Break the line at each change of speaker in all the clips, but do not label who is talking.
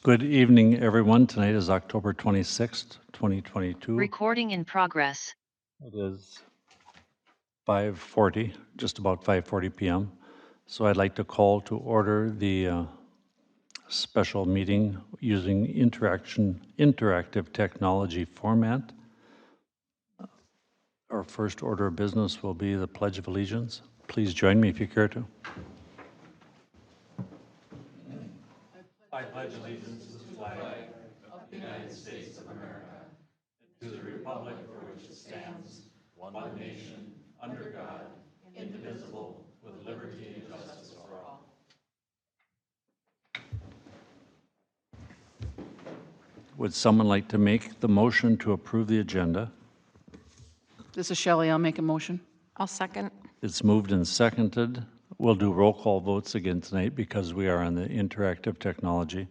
Good evening, everyone. Tonight is October 26th, 2022.
Recording in progress.
It is 5:40, just about 5:40 p.m. So I'd like to call to order the special meeting using interactive technology format. Our first order of business will be the Pledge of Allegiance. Please join me if you care to. I pledge allegiance to the flag of the United States of America, to the republic for which it stands, one nation, under God, indivisible, with liberty and justice for all. Would someone like to make the motion to approve the agenda?
This is Shelley. I'll make a motion.
I'll second.
It's moved and seconded. We'll do roll call votes again tonight because we are on the interactive technology.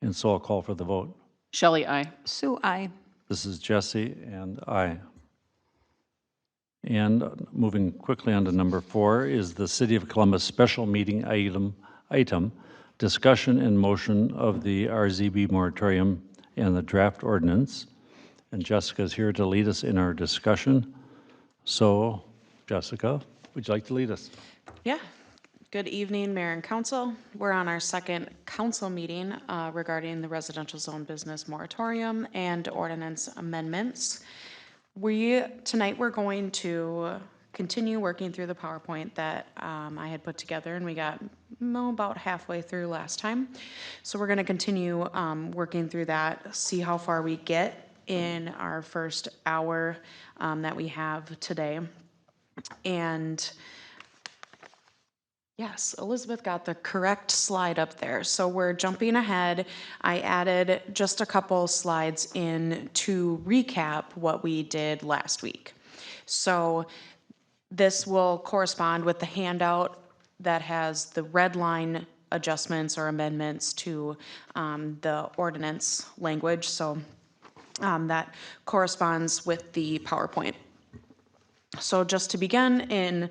And so I'll call for the vote.
Shelley, aye.
Sue, I.
This is Jesse and I. And moving quickly on to number 4 is the City of Columbus special meeting item, discussion and motion of the RZB moratorium and the draft ordinance. And Jessica is here to lead us in our discussion. So, Jessica, would you like to lead us?
Yeah. Good evening, Mayor and Council. We're on our second council meeting regarding the residential zone business moratorium and ordinance amendments. Tonight we're going to continue working through the PowerPoint that I had put together, and we got about halfway through last time. So we're going to continue working through that, see how far we get in our first hour that we have today. And yes, Elizabeth got the correct slide up there. So we're jumping ahead. I added just a couple slides in to recap what we did last week. So this will correspond with the handout that has the red line adjustments or amendments to the ordinance language. So that corresponds with the PowerPoint. So just to begin, in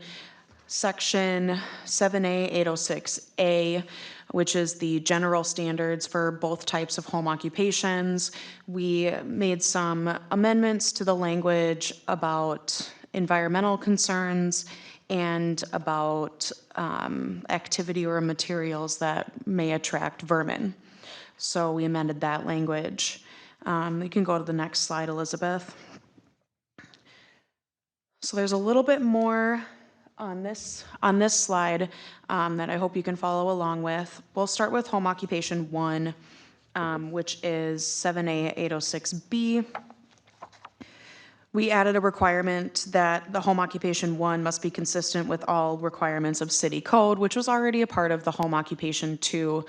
Section 7A 806A, which is the general standards for both types of home occupations, we made some amendments to the language about environmental concerns and about activity or materials that may attract vermin. So we amended that language. You can go to the next slide, Elizabeth. So there's a little bit more on this slide that I hope you can follow along with. We'll start with home occupation 1, which is 7A 806B. We added a requirement that the home occupation 1 must be consistent with all requirements of city code, which was already a part of the home occupation 2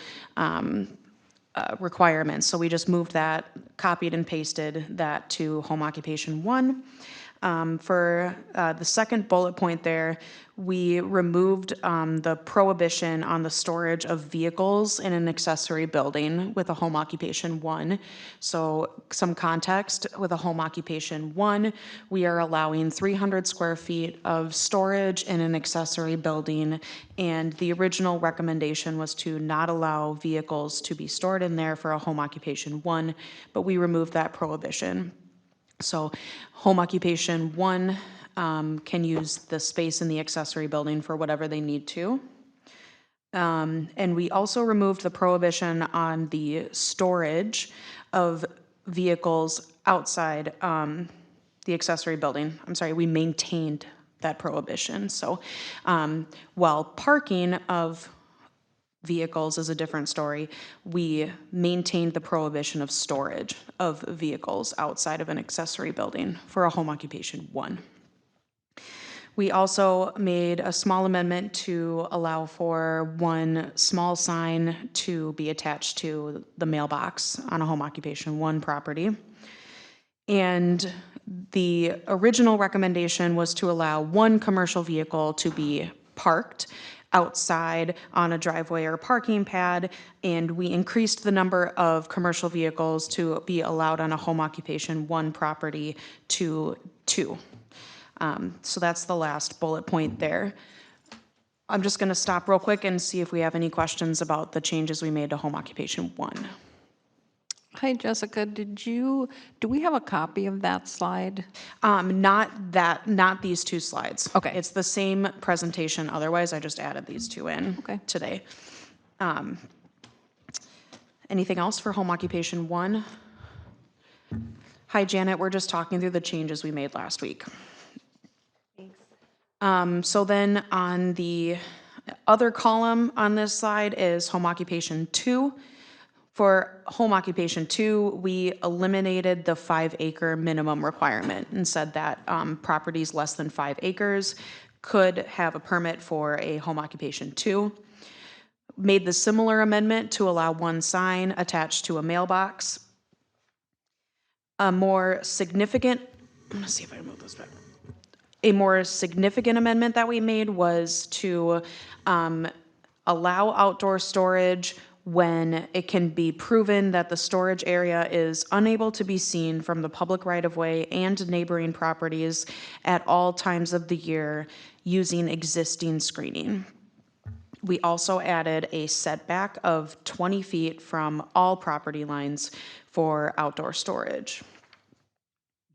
requirements. So we just moved that, copied and pasted that to home occupation 1. For the second bullet point there, we removed the prohibition on the storage of vehicles in an accessory building with a home occupation 1. So some context with a home occupation 1, we are allowing 300 square feet of storage in an accessory building, and the original recommendation was to not allow vehicles to be stored in there for a home occupation 1, but we removed that prohibition. So home occupation 1 can use the space in the accessory building for whatever they need to. And we also removed the prohibition on the storage of vehicles outside the accessory building. I'm sorry, we maintained that prohibition. So while parking of vehicles is a different story, we maintained the prohibition of storage of vehicles outside of an accessory building for a home occupation 1. We also made a small amendment to allow for one small sign to be attached to the mailbox on a home occupation 1 property. And the original recommendation was to allow one commercial vehicle to be parked outside on a driveway or parking pad, and we increased the number of commercial vehicles to be allowed on a home occupation 1 property to 2. So that's the last bullet point there. I'm just going to stop real quick and see if we have any questions about the changes we made to home occupation 1.
Hi, Jessica. Do we have a copy of that slide?
Not these two slides.
Okay.
It's the same presentation, otherwise I just added these two in
Okay.
today. Anything else for home occupation 1? Hi, Janet, we're just talking through the changes we made last week. So then on the other column on this slide is home occupation 2. For home occupation 2, we eliminated the 5-acre minimum requirement and said that properties less than 5 acres could have a permit for a home occupation 2. Made the similar amendment to allow one sign attached to a mailbox. A more significant, I'm gonna see if I can move this back. A more significant amendment that we made was to allow outdoor storage when it can be proven that the storage area is unable to be seen from the public right-of-way and neighboring properties at all times of the year using existing screening. We also added a setback of 20 feet from all property lines for outdoor storage.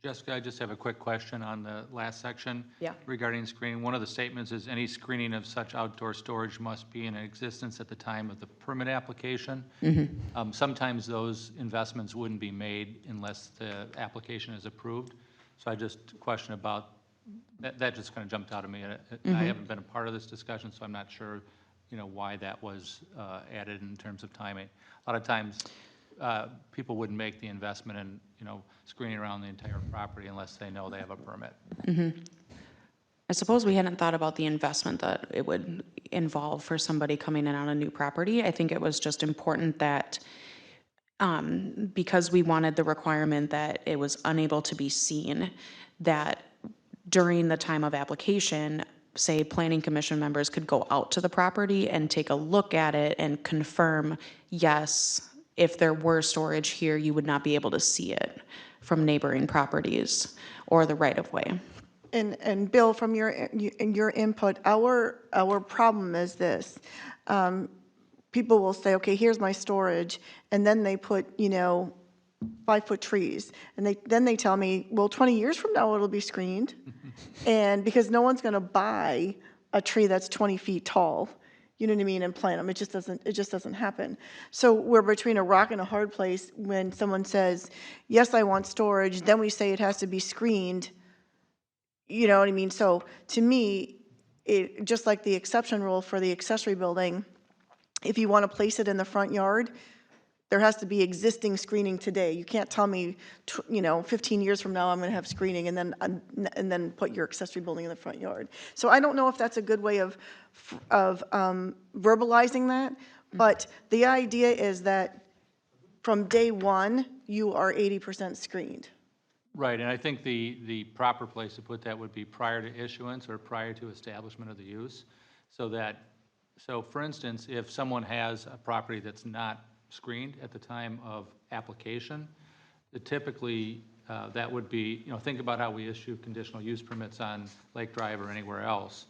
Jessica, I just have a quick question on the last section.
Yeah.
Regarding screening. One of the statements is any screening of such outdoor storage must be in existence at the time of the permit application. Sometimes those investments wouldn't be made unless the application is approved. So I just question about, that just kind of jumped out at me. I haven't been a part of this discussion, so I'm not sure, why that was added in terms of timing. A lot of times, people wouldn't make the investment in, screening around the entire property unless they know they have a permit.
I suppose we hadn't thought about the investment that it would involve for somebody coming in on a new property. I think it was just important that, because we wanted the requirement that it was unable to be seen, that during the time of application, say, planning commission members could go out to the property and take a look at it and confirm, yes, if there were storage here, you would not be able to see it from neighboring properties or the right-of-way.
And Bill, from your input, our problem is this. People will say, okay, here's my storage, and then they put, 5-foot trees. And then they tell me, well, 20 years from now, it'll be screened. And because no one's gonna buy a tree that's 20 feet tall, you know what I mean, and plant them. It just doesn't happen. So we're between a rock and a hard place when someone says, yes, I want storage, then we say it has to be screened. You know what I mean? So to me, it, just like the exception rule for the accessory building, if you want to place it in the front yard, there has to be existing screening today. You can't tell me, 15 years from now I'm going to have screening and then put your accessory building in the front yard. So I don't know if that's a good way of verbalizing that, but the idea is that from day one you are 80% screened.
Right, and I think the proper place to put that would be prior to issuance or prior to establishment of the use. So for instance, if someone has a property that's not screened at the time of application, typically that would be, think about how we issue conditional use permits on Lake Drive or anywhere else.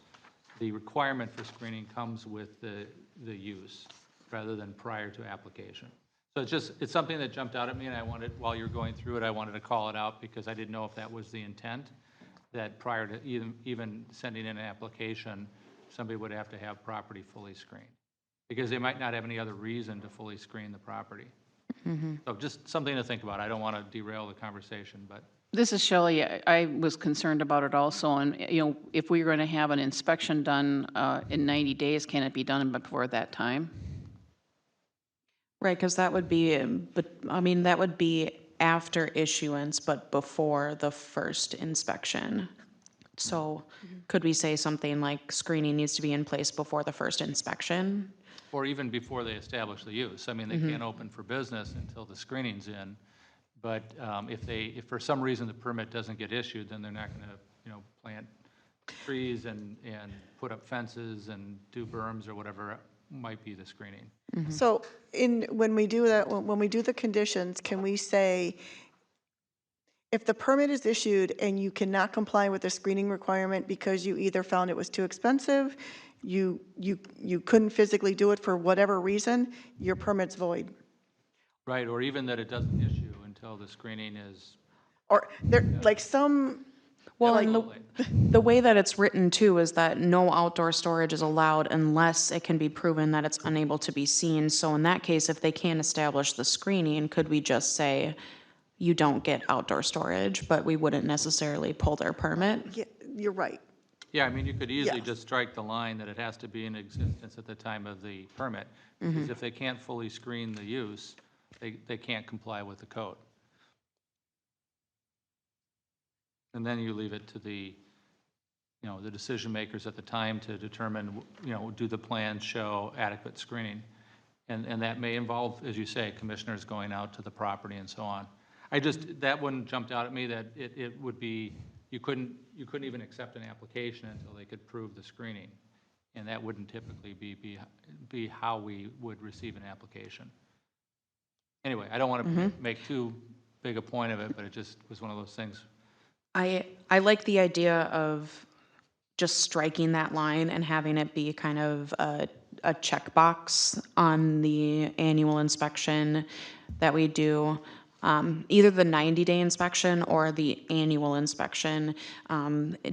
The requirement for screening comes with the use rather than prior to application. So it's something that jumped out at me, and I wanted, while you're going through it, I wanted to call it out because I didn't know if that was the intent, that prior to even sending in an application, somebody would have to have property fully screened, because they might not have any other reason to fully screen the property. So just something to think about. I don't want to derail the conversation, but.
This is Shelley. I was concerned about it also, and, if we were going to have an inspection done in 90 days, can it be done before that time?
Right, because that would be, that would be after issuance, but before the first inspection. So could we say something like screening needs to be in place before the first inspection?
Or even before they establish the use. I mean, they can't open for business until the screening's in. But if for some reason the permit doesn't get issued, then they're not going to, plant trees and put up fences and do berms or whatever might be the screening.
So when we do that, when we do the conditions, can we say, if the permit is issued and you cannot comply with the screening requirement because you either found it was too expensive, you couldn't physically do it for whatever reason, your permit's void?
Right, or even that it doesn't issue until the screening is,
Or there, like some,
Well,
like-
and the way that it's written too is that no outdoor storage is allowed unless it can be proven that it's unable to be seen. So in that case, if they can't establish the screening, could we just say, you don't get outdoor storage, but we wouldn't necessarily pull their permit?
yeah, you're right.
yeah, I mean, you could easily
Yes.
just strike the line that it has to be in existence at the time of the permit. Because if they can't fully screen the use, they can't comply with the code. And then you leave it to the, the decision makers at the time to determine, do the plans show adequate screening? And that may involve, as you say, commissioners going out to the property and so on. That one jumped out at me, that it would be, you couldn't even accept an application until they could prove the screening. And that wouldn't typically be how we would receive an application. Anyway, I don't want to make too big a point of it, but it just was one of those things.
I like the idea of just striking that line and having it be kind of a checkbox on the annual inspection that we do. Either the 90-day inspection or the annual inspection,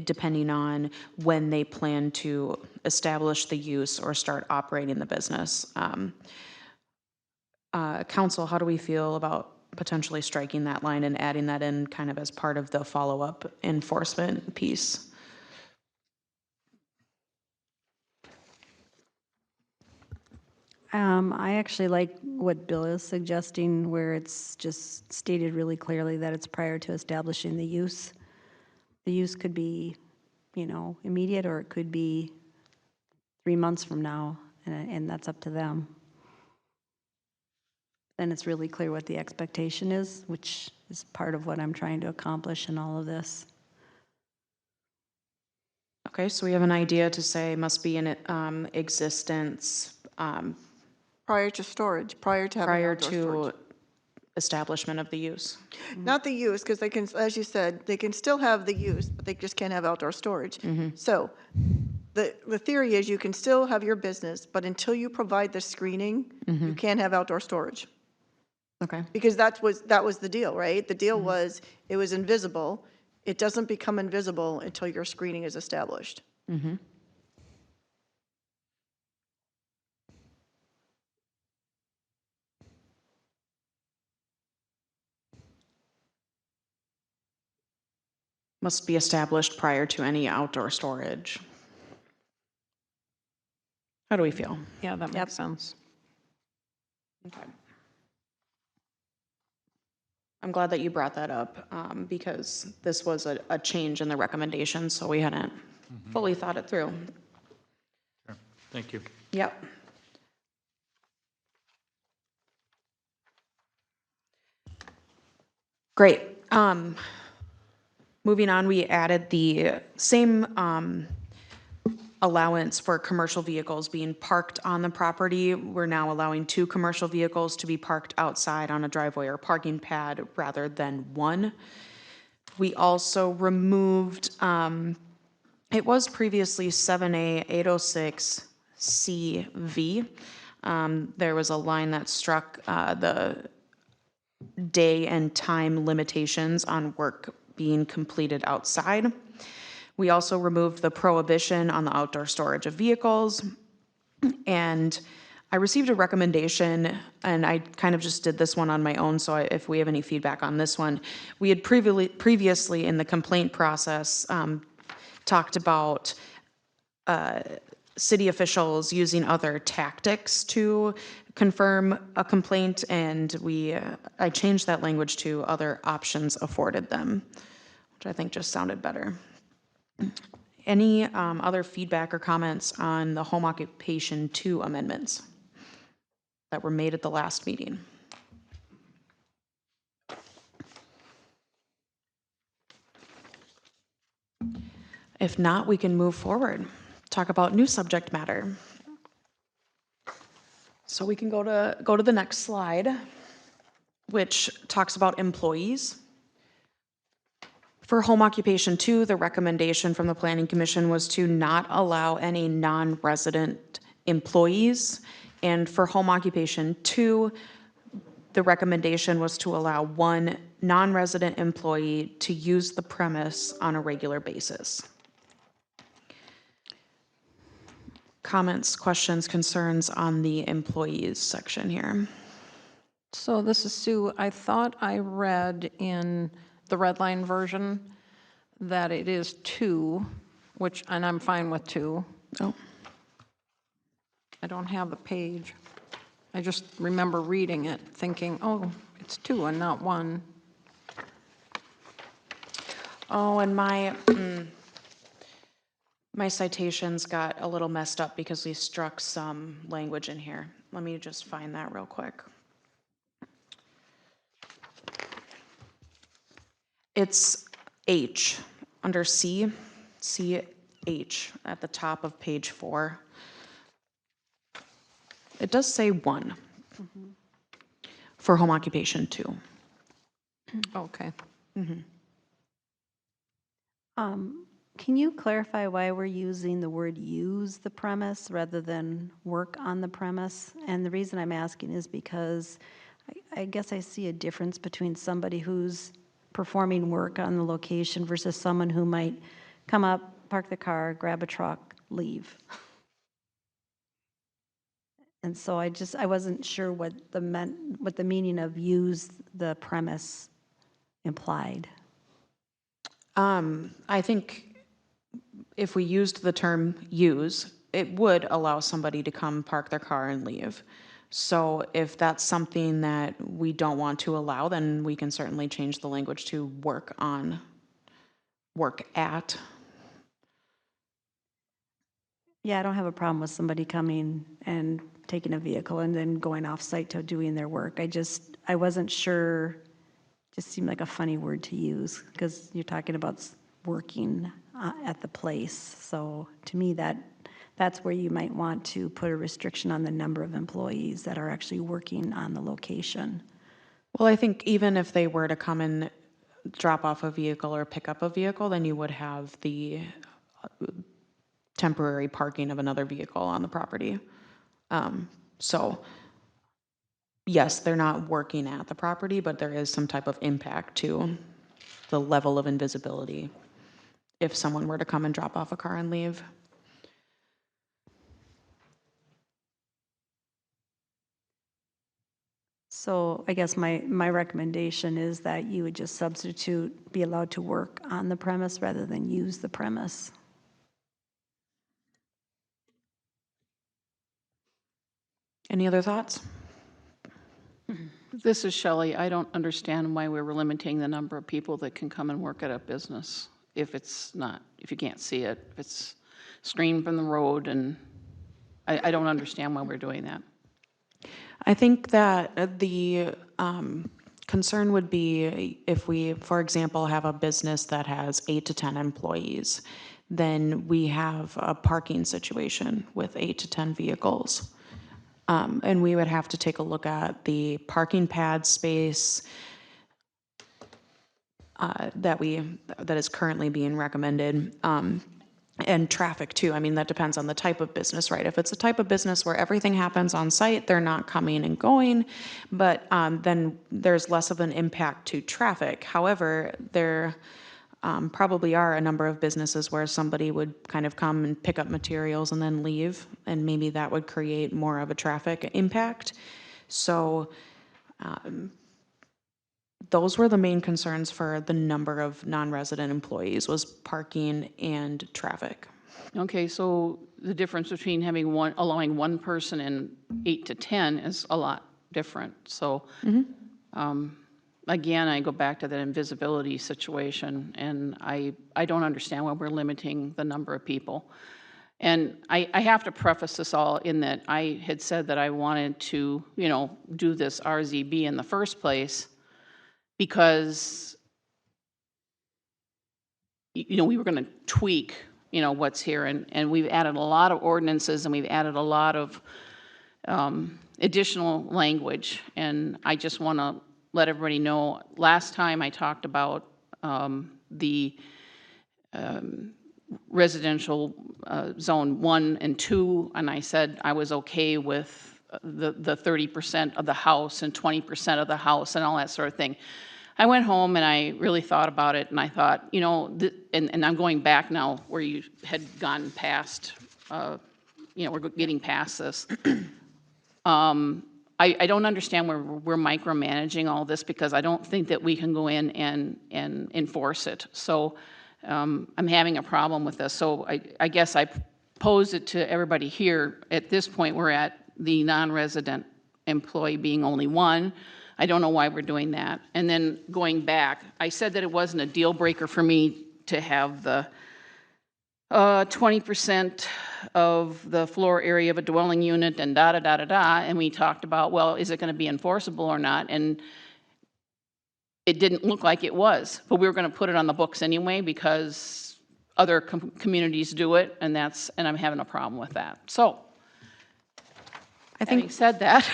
depending on when they plan to establish the use or start operating the business. Council, how do we feel about potentially striking that line and adding that in kind of as part of the follow-up enforcement piece?
I actually like what Bill is suggesting, where it's just stated really clearly that it's prior to establishing the use. The use could be, immediate, or it could be 3 months from now, and that's up to them. Then it's really clear what the expectation is, which is part of what I'm trying to accomplish in all of this.
Okay, so we have an idea to say must be in existence
Prior to storage, prior to having
prior
outdoor storage.
to establishment of the use.
Not the use, because they can, as you said, they can still have the use, but they just can't have outdoor storage. So the theory is you can still have your business, but until you provide the screening, you can't have outdoor storage.
Okay.
Because that was the deal, right? The deal was, it was invisible. It doesn't become invisible until your screening is established.
Must be established prior to any outdoor storage. How do we feel?
Yeah, that makes sense.
Okay. I'm glad that you brought that up, because this was a change in the recommendation, so we hadn't fully thought it through.
Sure. Thank you.
Yep. Great. Moving on, we added the same allowance for commercial vehicles being parked on the property. We're now allowing 2 commercial vehicles to be parked outside on a driveway or parking pad rather than 1. We also removed, it was previously 7A 806 CV. There was a line that struck the day and time limitations on work being completed outside. We also removed the prohibition on the outdoor storage of vehicles. And I received a recommendation, and I kind of just did this one on my own, so if we have any feedback on this one. We had previously in the complaint process talked about city officials using other tactics to confirm a complaint, and I changed that language to other options afforded them, which I think just sounded better. Any other feedback or comments on the home occupation 2 amendments that were made at the last meeting? If not, we can move forward, talk about new subject matter. So we can go to the next slide, which talks about employees. For home occupation 2, the recommendation from the Planning Commission was to not allow any non-resident employees. And for home occupation 2, the recommendation was to allow one non-resident employee to use the premise on a regular basis. Comments, questions, concerns on the employees section here?
So this is Sue. I thought I read in the red line version that it is 2, which, and I'm fine with 2.
Oh,
I don't have the page. I just remember reading it, thinking, oh, it's 2 and not 1.
oh, and my citations got a little messed up because we struck some language in here. Let me just find that real quick. It's H, under C, CH, at the top of page 4. It does say 1 for home occupation 2.
Okay.
Can you clarify why we're using the word use the premise rather than work on the premise? And the reason I'm asking is because I guess I see a difference between somebody who's performing work on the location versus someone who might come up, park the car, grab a truck, leave. And so I wasn't sure what the meaning of use the premise implied.
I think if we used the term use, it would allow somebody to come park their car and leave. So if that's something that we don't want to allow, then we can certainly change the language to work on, work at.
Yeah, I don't have a problem with somebody coming and taking a vehicle and then going off-site to doing their work. I wasn't sure, just seemed like a funny word to use, because you're talking about working at the place. So to me, that's where you might want to put a restriction on the number of employees that are actually working on the location.
Well, I think even if they were to come and drop off a vehicle or pick up a vehicle, then you would have the temporary parking of another vehicle on the property. So yes, they're not working at the property, but there is some type of impact to the level of invisibility if someone were to come and drop off a car and leave.
So I guess my recommendation is that you would just substitute, be allowed to work on the premise rather than use the premise.
Any other thoughts?
This is Shelley. I don't understand why we were limiting the number of people that can come and work at a business if it's not, if you can't see it, if it's screened from the road, and I don't understand why we're doing that.
I think that the concern would be if we, for example, have a business that has 8 to 10 employees, then we have a parking situation with 8 to 10 vehicles. And we would have to take a look at the parking pad space that is currently being recommended. And traffic too. I mean, that depends on the type of business, right? If it's a type of business where everything happens on site, they're not coming and going, but then there's less of an impact to traffic. However, there probably are a number of businesses where somebody would kind of come and pick up materials and then leave, and maybe that would create more of a traffic impact. So those were the main concerns for the number of non-resident employees, was parking and traffic.
Okay, so the difference between allowing one person and 8 to 10 is a lot different. So, again, I go back to that invisibility situation, and I don't understand why we're limiting the number of people. And I have to preface this all in that I had said that I wanted to, do this RZB in the first place because, we were going to tweak, what's here. And we've added a lot of ordinances, and we've added a lot of additional language. And I just want to let everybody know, last time I talked about the residential zone 1 and 2, and I said I was okay with the 30% of the house and 20% of the house and all that sort of thing. I went home and I really thought about it, and I thought, you know, and I'm going back now where you had gone past, you know, we're getting past this. I don't understand where we're micromanaging all this, because I don't think that we can go in and enforce it. So I'm having a problem with this. So I guess I posed it to everybody here. At this point, we're at the non-resident employee being only one. I don't know why we're doing that. And then going back, I said that it wasn't a deal breaker for me to have the 20% of the floor area of a dwelling unit and da-da-da-da-da, and we talked about, well, is it going to be enforceable or not? And it didn't look like it was, but we were going to put it on the books anyway because other communities do it, and I'm having a problem with that. So, having said that,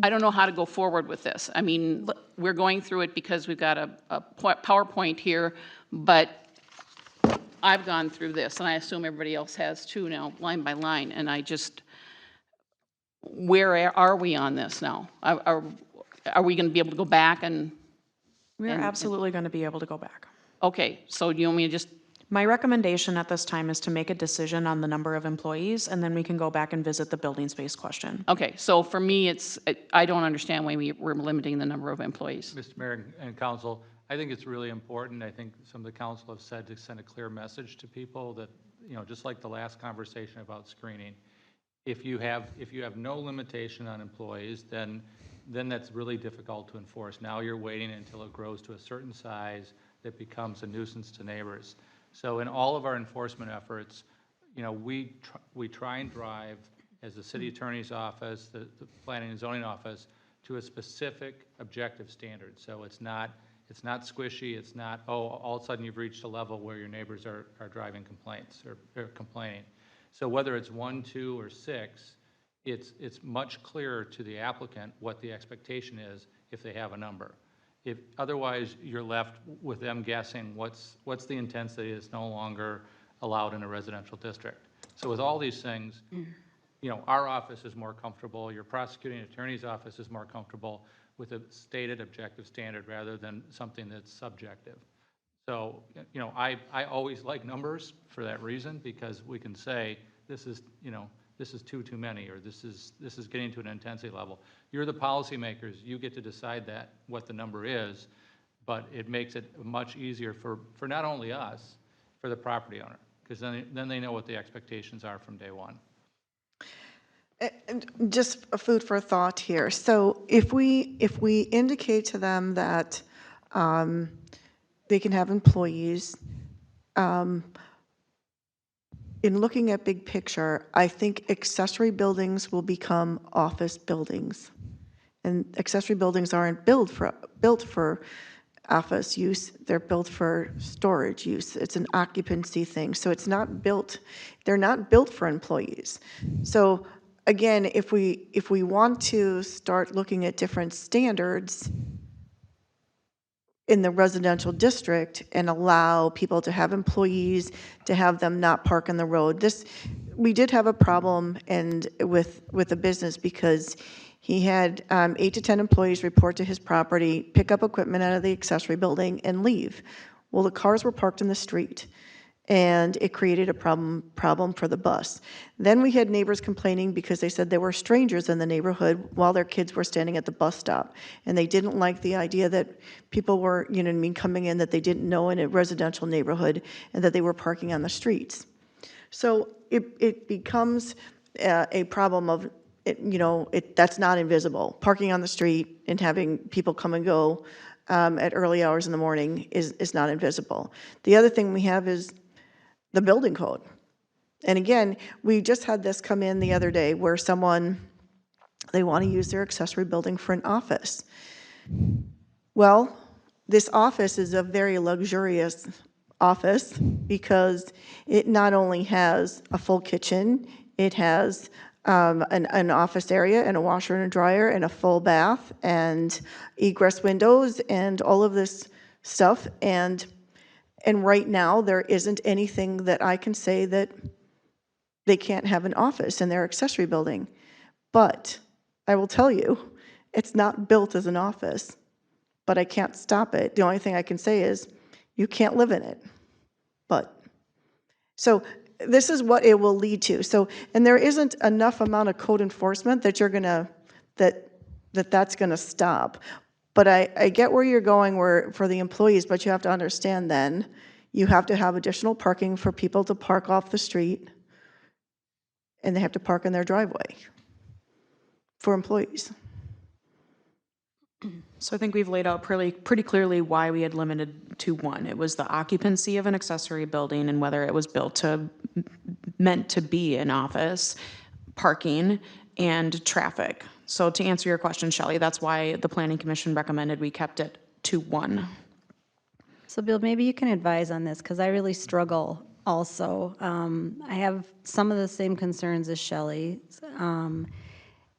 I don't know how to go forward with this. I mean, we're going through it because we've got a PowerPoint here, but I've gone through this, and I assume everybody else has too now, line by line, and I just, where are we on this now? Are we going to be able to go back and?
We are absolutely going to be able to go back.
Okay, so do you want me to just?
My recommendation at this time is to make a decision on the number of employees, and then we can go back and visit the building space question.
Okay, so for me, I don't understand why we're limiting the number of employees.
Mr. Mayor and council, I think it's really important. I think some of the council have said to send a clear message to people that, you know, just like the last conversation about screening, if you have no limitation on employees, then that's really difficult to enforce. Now you're waiting until it grows to a certain size that becomes a nuisance to neighbors. So in all of our enforcement efforts, you know, we try and drive, as the city attorney's office, the planning and zoning office, to a specific objective standard. So it's not squishy. It's not, oh, all of a sudden you've reached a level where your neighbors are driving complaints or complaining. So whether it's 1, 2, or 6, it's much clearer to the applicant what the expectation is if they have a number. If otherwise, you're left with them guessing what's the intensity that's no longer allowed in a residential district. So with all these things, you know, our office is more comfortable, your prosecuting attorney's office is more comfortable with a stated objective standard rather than something that's subjective. So, you know, I always like numbers for that reason, because we can say this is, you know, this is too many, or this is getting to an intensity level. You're the policymakers, you get to decide that, what the number is, but it makes it much easier for not only us, for the property owner, because then they know what the expectations are from day one.
And just a food for thought here. So if we indicate to them that they can have employees, in looking at big picture, I think accessory buildings will become office buildings. And accessory buildings aren't built for office use, they're built for storage use. It's an occupancy thing. So it's not built, they're not built for employees. So again, if we want to start looking at different standards in the residential district and allow people to have employees, to have them not park on the road. We did have a problem with a business because he had 8 to 10 employees report to his property, pick up equipment out of the accessory building and leave. Well, the cars were parked in the street, and it created a problem for the bus. Then we had neighbors complaining because they said there were strangers in the neighborhood while their kids were standing at the bus stop, and they didn't like the idea that people were, you know what I mean, coming in that they didn't know in a residential neighborhood and that they were parking on the streets. So it becomes a problem of, that's not invisible. Parking on the street and having people come and go at early hours in the morning is not invisible. The other thing we have is the building code. And again, we just had this come in the other day where they want to use their accessory building for an office. Well, this office is a very luxurious office because it not only has a full kitchen, it has an office area and a washer and a dryer and a full bath and egress windows and all of this stuff. And right now, there isn't anything that I can say that they can't have an office in their accessory building. But I will tell you, it's not built as an office, but I can't stop it. The only thing I can say is, you can't live in it. But, so this is what it will lead to. So, and there isn't enough amount of code enforcement that you're gonna, that's gonna stop. But I get where you're going where, for the employees, but you have to understand then, you have to have additional parking for people to park off the street, and they have to park in their driveway for employees.
So I think we've laid out pretty clearly why we had limited to one. It was the occupancy of an accessory building and whether it was meant to be an office, parking, and traffic. So to answer your question, Shelley, that's why the Planning Commission recommended we kept it to one.
So Bill, maybe you can advise on this, because I really struggle also. I have some of the same concerns as Shelley.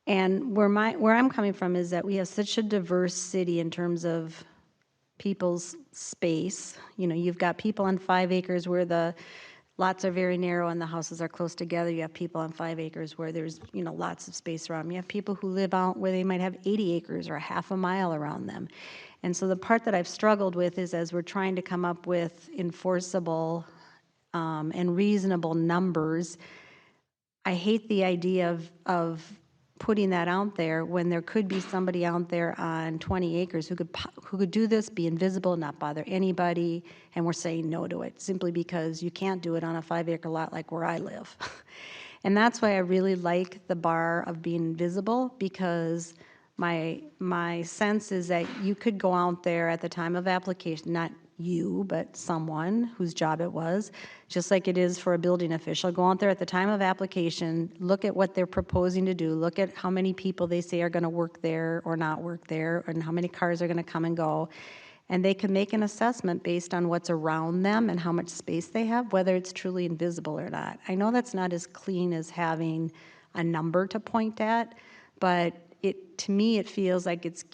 And where I'm coming from is that we have such a diverse city in terms of people's space. You know, you've got people on 5 acres where the lots are very narrow and the houses are close together. You have people on 5 acres where there's, you know, lots of space around them. You have people who live out where they might have 80 acres or a half a mile around them. And so the part that I've struggled with is as we're trying to come up with enforceable and reasonable numbers, I hate the idea of putting that out there when there could be somebody out there on 20 acres who could do this, be invisible, not bother anybody, and we're saying no to it, simply because you can't do it on a 5-acre lot like where I live. And that's why I really like the bar of being invisible, because my sense is that you could go out there at the time of application, not you, but someone whose job it was, just like it is for a building official, go out there at the time of application, look at what they're proposing to do, look at how many people they say are going to work there or not work there, and how many cars are going to come and go. And they can make an assessment based on what's around them and how much space they have, whether it's truly invisible or not. I know that's not as clean as having a number to point at, but to me, it feels like it's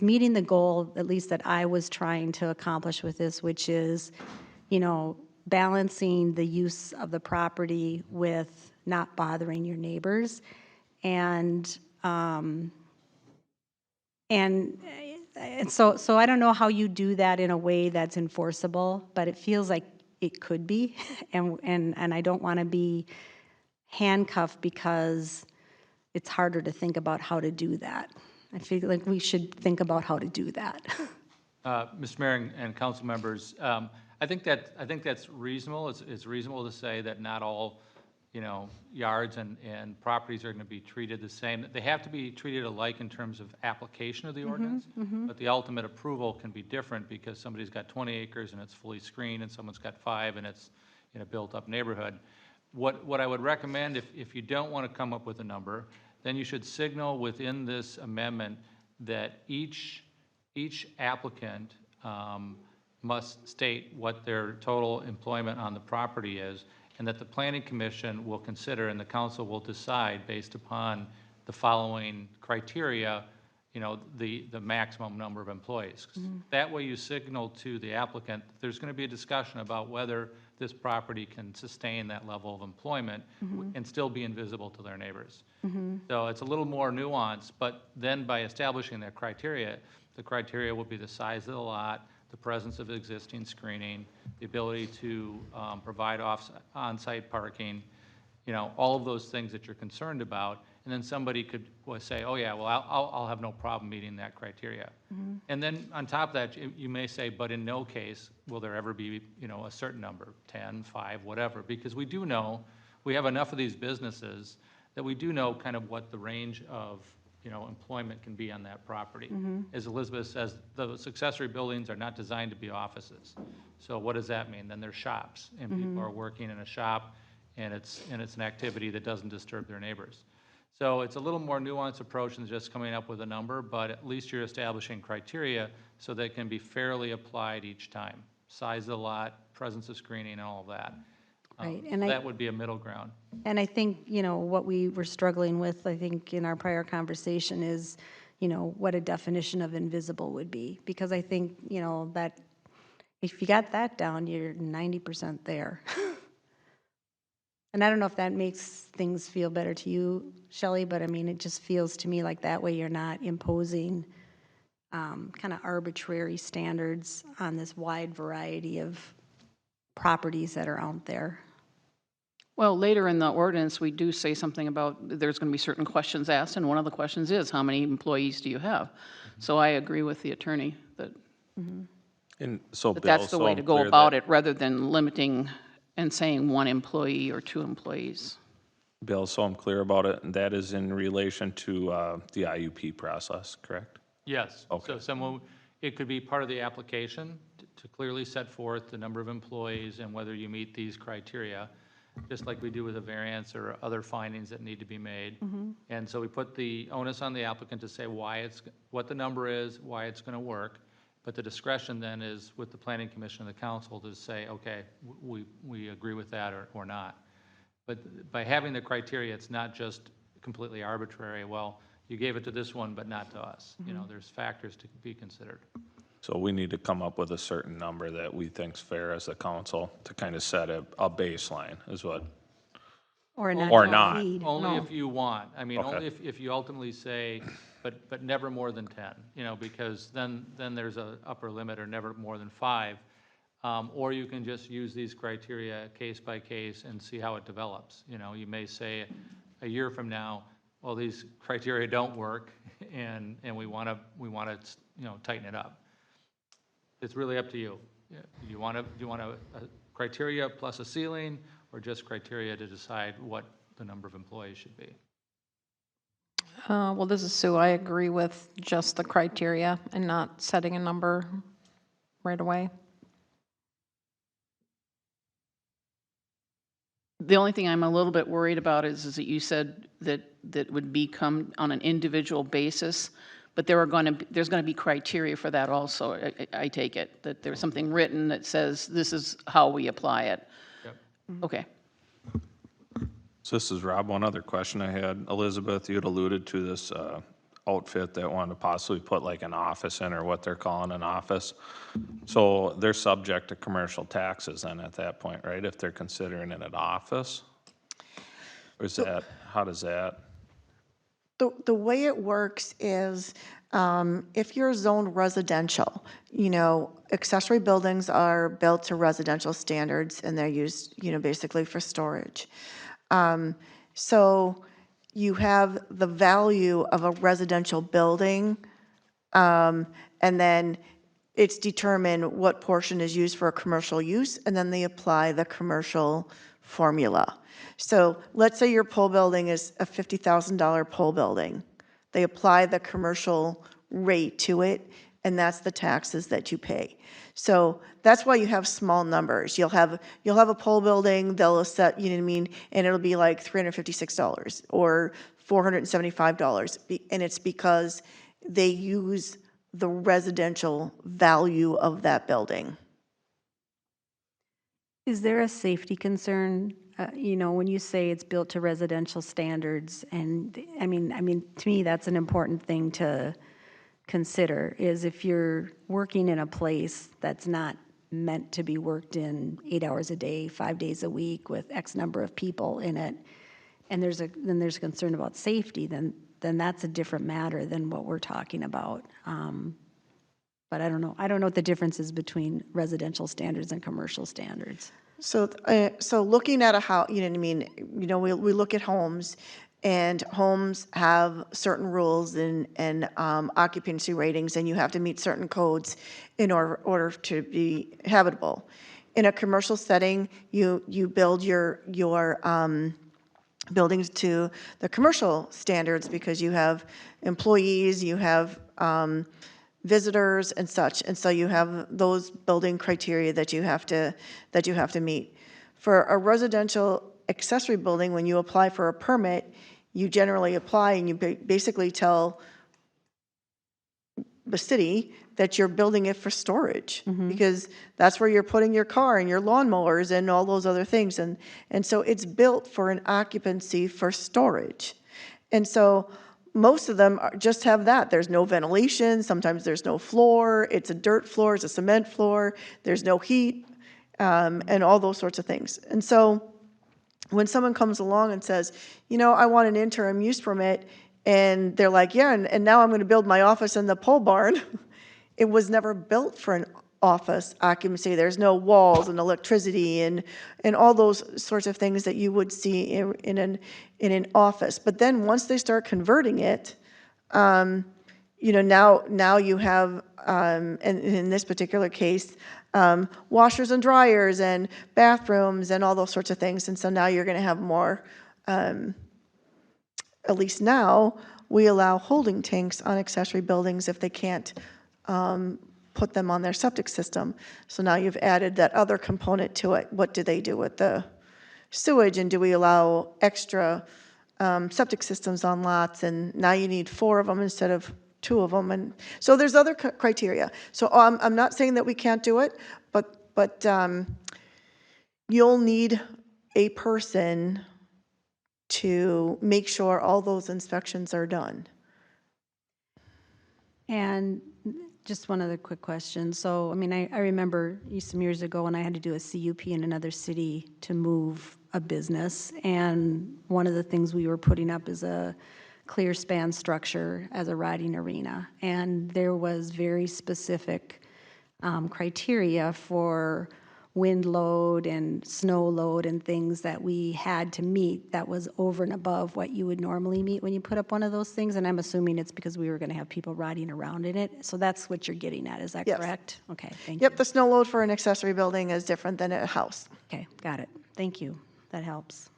meeting the goal, at least that I was trying to accomplish with this, which is, you know, balancing the use of the property with not bothering your neighbors. And so I don't know how you do that in a way that's enforceable, but it feels like it could be. And I don't want to be handcuffed because it's harder to think about how to do that. I feel like we should think about how to do that.
Mr. Mayor and council members, I think that's reasonable. It's reasonable to say that not all, you know, yards and properties are going to be treated the same. They have to be treated alike in terms of application of the ordinance, but the ultimate approval can be different because somebody's got 20 acres and it's fully screened, and someone's got 5 and it's in a built-up neighborhood. What I would recommend, if you don't want to come up with a number, then you should signal within this amendment that each applicant must state what their total employment on the property is, and that the Planning Commission will consider and the council will decide based upon the following criteria, you know, the maximum number of employees. That way you signal to the applicant, there's going to be a discussion about whether this property can sustain that level of employment and still be invisible to their neighbors. So it's a little more nuanced, but then by establishing that criteria, the criteria will be the size of the lot, the presence of existing screening, the ability to provide on-site parking, you know, all of those things that you're concerned about. And then somebody could say, oh yeah, well, I'll have no problem meeting that criteria. And then on top of that, you may say, but in no case will there ever be, you know, a certain number, 10, 5, whatever, because we do know, we have enough of these businesses that we do know kind of what the range of, you know, employment can be on that property. As Elizabeth says, those accessory buildings are not designed to be offices. So what does that mean? Then they're shops, and people are working in a shop, and it's an activity that doesn't disturb their neighbors. So it's a little more nuanced approach than just coming up with a number, but at least you're establishing criteria so that it can be fairly applied each time. Size of the lot, presence of screening, and all of that.
Right,
So that would be a middle ground.
And I think, you know, what we were struggling with, I think, in our prior conversation is, you know, what a definition of invisible would be. Because I think, you know, that if you got that down, you're 90% there. And I don't know if that makes things feel better to you, Shelley, but I mean, it just feels to me like that way you're not imposing kind of arbitrary standards on this wide variety of properties that are out there.
Well, later in the ordinance, we do say something about there's going to be certain questions asked, and one of the questions is, how many employees do you have? So I agree with the attorney that
And so
that
Bill,
that's the
so
way
I'm
to go
clear
about
that,
it, rather than limiting and saying one employee or two employees.
Bill, so I'm clear about it, and that is in relation to the IUP process, correct?
Yes.
Okay.
So someone, it could be part of the application to clearly set forth the number of employees and whether you meet these criteria, just like we do with a variance or other findings that need to be made. And so we put the onus on the applicant to say why it's, what the number is, why it's going to work. But the discretion then is with the planning commission and the council to say, okay, we agree with that or not. But by having the criteria, it's not just completely arbitrary, well, you gave it to this one, but not to us. You know, there's factors to be considered.
So we need to come up with a certain number that we think's fair as a council to kind of set a baseline, is what,
Or not.
Or
to
not.
exceed.
Only if you want. I mean,
Okay.
only if you ultimately say, but never more than 10, you know, because then there's a upper limit or never more than 5. Or you can just use these criteria case by case and see how it develops. You know, you may say a year from now, well, these criteria don't work and we want to, you know, tighten it up. It's really up to you. Do you want a criteria plus a ceiling or just criteria to decide what the number of employees should be?
Well, this is Sue. I agree with just the criteria and not setting a number right away.
The only thing I'm a little bit worried about is that you said that would become on an individual basis, but there's going to be criteria for that also, I take it, that there's something written that says this is how we apply it.
Yep.
Okay.
so this is Rob, one other question I had. Elizabeth, you had alluded to this outfit that wanted to possibly put like an office in, or what they're calling an office. So they're subject to commercial taxes then at that point, right, if they're considering it an office? Or is that, how does that?
The way it works is, if you're zoned residential, you know, accessory buildings are built to residential standards and they're used, you know, basically for storage. So you have the value of a residential building, and then it's determined what portion is used for a commercial use, and then they apply the commercial formula. So let's say your pole building is a $50,000 pole building. They apply the commercial rate to it, and that's the taxes that you pay. So that's why you have small numbers. You'll have a pole building, they'll set, you know what I mean, and it'll be like $356 or $475. And it's because they use the residential value of that building.
Is there a safety concern, you know, when you say it's built to residential standards? And I mean, to me, that's an important thing to consider, is if you're working in a place that's not meant to be worked in 8 hours a day, 5 days a week with X number of people in it, and there's a concern about safety, then that's a different matter than what we're talking about. But I don't know what the difference is between residential standards and commercial standards.
So, so looking at a house, you know what I mean, you know, we look at homes, and homes have certain rules and occupancy ratings, and you have to meet certain codes in order to be habitable. In a commercial setting, you build your buildings to the commercial standards because you have employees, you have visitors and such, and so you have those building criteria that you have to meet. For a residential accessory building, when you apply for a permit, you generally apply and you basically tell the city that you're building it for storage, because that's where you're putting your car and your lawnmowers and all those other things, and so it's built for an occupancy for storage. And so most of them just have that. There's no ventilation, sometimes there's no floor, it's a dirt floor, it's a cement floor, there's no heat, and all those sorts of things. And so when someone comes along and says, you know, I want an interim use permit, and they're like, yeah, and now I'm going to build my office in the pole barn, it was never built for an office occupancy. There's no walls and electricity and all those sorts of things that you would see in an office. But then once they start converting it, you know, now you have, and in this particular case, washers and dryers and bathrooms and all those sorts of things. And so now you're going to have more, at least now, we allow holding tanks on accessory buildings if they can't put them on their septic system. So now you've added that other component to it. What do they do with the sewage, and do we allow extra septic systems on lots? And now you need 4 of them instead of 2 of them. And so there's other criteria. So I'm not saying that we can't do it, but you'll need a person to make sure all those inspections are done.
And just one other quick question. So, I mean, I remember some years ago when I had to do a CUP in another city to move a business, and one of the things we were putting up is a clear span structure as a riding arena. And there was very specific criteria for wind load and snow load and things that we had to meet that was over and above what you would normally meet when you put up one of those things. And I'm assuming it's because we were going to have people riding around in it. So that's what you're getting at, is that
Yes.
correct? Okay, thank
Yep,
you.
the snow load for an accessory building is different than a house.
Okay, got it. Thank you. That helps.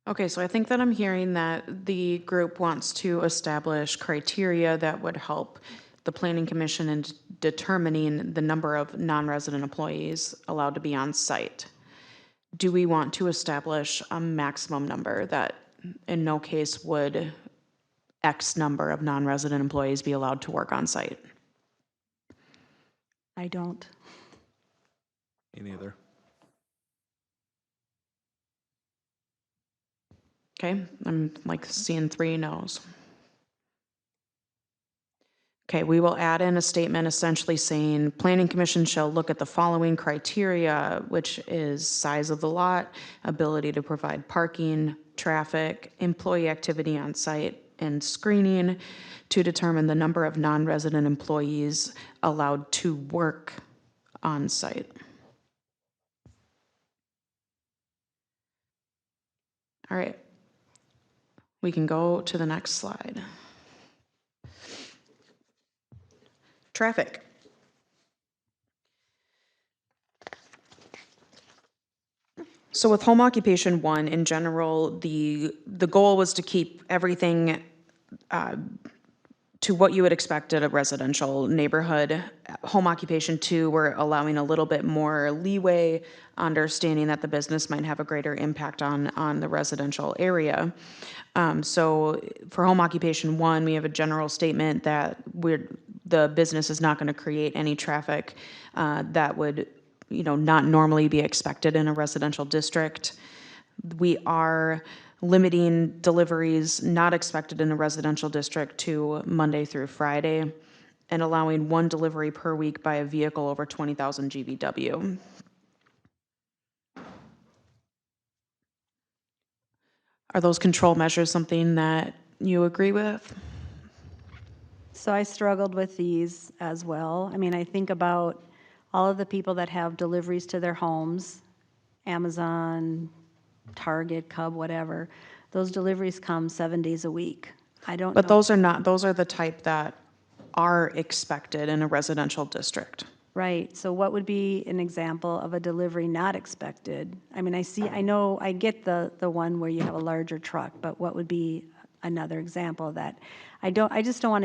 Okay, so I think that I'm hearing that the group wants to establish criteria that would help the planning commission in determining the number of non-resident employees allowed to be on site. Do we want to establish a maximum number that in no case would X number of non-resident employees be allowed to work on site?
I don't.
Me neither.
Okay, I'm like seeing 3 no's. Okay, we will add in a statement essentially saying, planning commission shall look at the following criteria, which is size of the lot, ability to provide parking, traffic, employee activity on site, and screening to determine the number of non-resident employees allowed to work on site. All right. We can go to the next slide. Traffic. So with home occupation 1, in general, the goal was to keep everything to what you would expect at a residential neighborhood. Home occupation 2, we're allowing a little bit more leeway, understanding that the business might have a greater impact on the residential area. So for home occupation 1, we have a general statement that the business is not going to create any traffic that would, you know, not normally be expected in a residential district. We are limiting deliveries not expected in a residential district to Monday through Friday, and allowing 1 delivery per week by a vehicle over 20,000 GVW. Are those control measures something that you agree with?
So I struggled with these as well. I mean, I think about all of the people that have deliveries to their homes, Amazon, Target, Cub, whatever. Those deliveries come 7 days a week. I don't know.
But those are the type that are expected in a residential district.
Right, so what would be an example of a delivery not expected? I mean, I know, I get the one where you have a larger truck, but what would be another example of that? I just don't want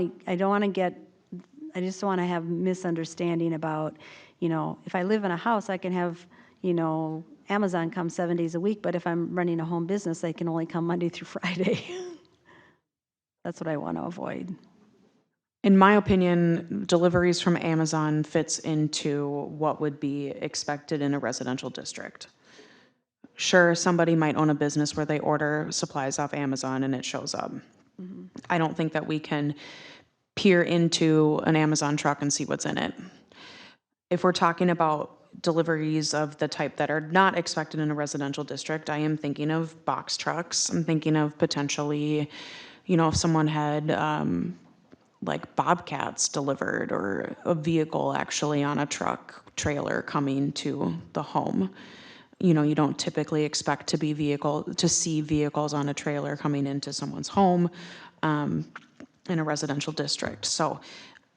to have misunderstanding about, you know, if I live in a house, I can have, you know, Amazon come 7 days a week, but if I'm running a home business, they can only come Monday through Friday. That's what I want to avoid.
In my opinion, deliveries from Amazon fits into what would be expected in a residential district. Sure, somebody might own a business where they order supplies off Amazon and it shows up. Mm-hmm. I don't think that we can peer into an Amazon truck and see what's in it. If we're talking about deliveries of the type that are not expected in a residential district. I am thinking of box trucks. I'm thinking of potentially, if someone had, like Bobcats delivered or a vehicle actually on a truck trailer coming to the home. You don't typically expect to see vehicles on a trailer coming into someone's home in a residential district. So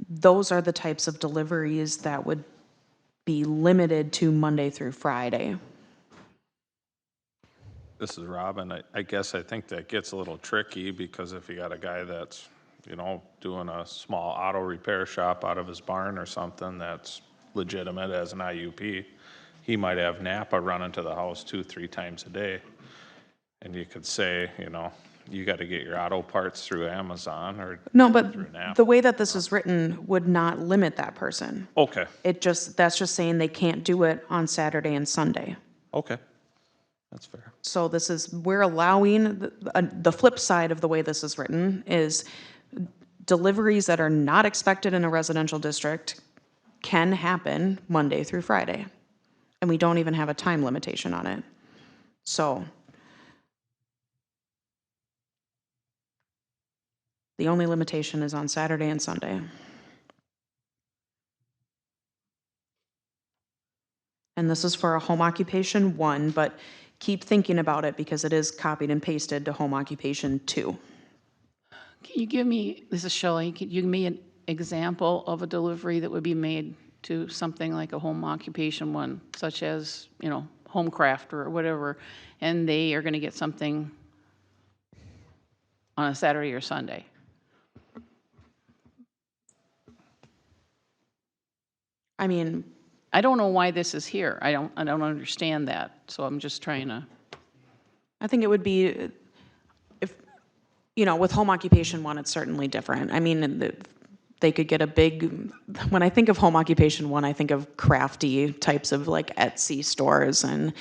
those are the types of deliveries that would be limited to Monday through Friday.
This is Robin. I guess I think that gets a little tricky because if you got a guy that's, doing a small auto repair shop out of his barn or something that's legitimate as an IUP, he might have Napa running to the house 2-3 times a day. And you could say, you got to get your auto parts through Amazon or
No, but
through Napa.
the way that this is written would not limit that person.
Okay,
That's just saying they can't do it on Saturday and Sunday.
okay. That's fair.
So we're allowing, the flip side of the way this is written is deliveries that are not expected in a residential district can happen Monday through Friday. And we don't even have a time limitation on it. So the only limitation is on Saturday and Sunday. And this is for a home occupation 1, but keep thinking about it because it is copied and pasted to home occupation 2.
Can you give me, this is Shelley, can you give me an example of a delivery that would be made to something like a home occupation 1, such as, Homecraft or whatever, and they are going to get something on a Saturday or Sunday?
I mean,
I don't know why this is here. I don't understand that, so I'm just trying to.
I think it would be, if, with home occupation 1, it's certainly different. I mean, they could get a big, when I think of home occupation 1, I think of crafty types of like Etsy stores. And,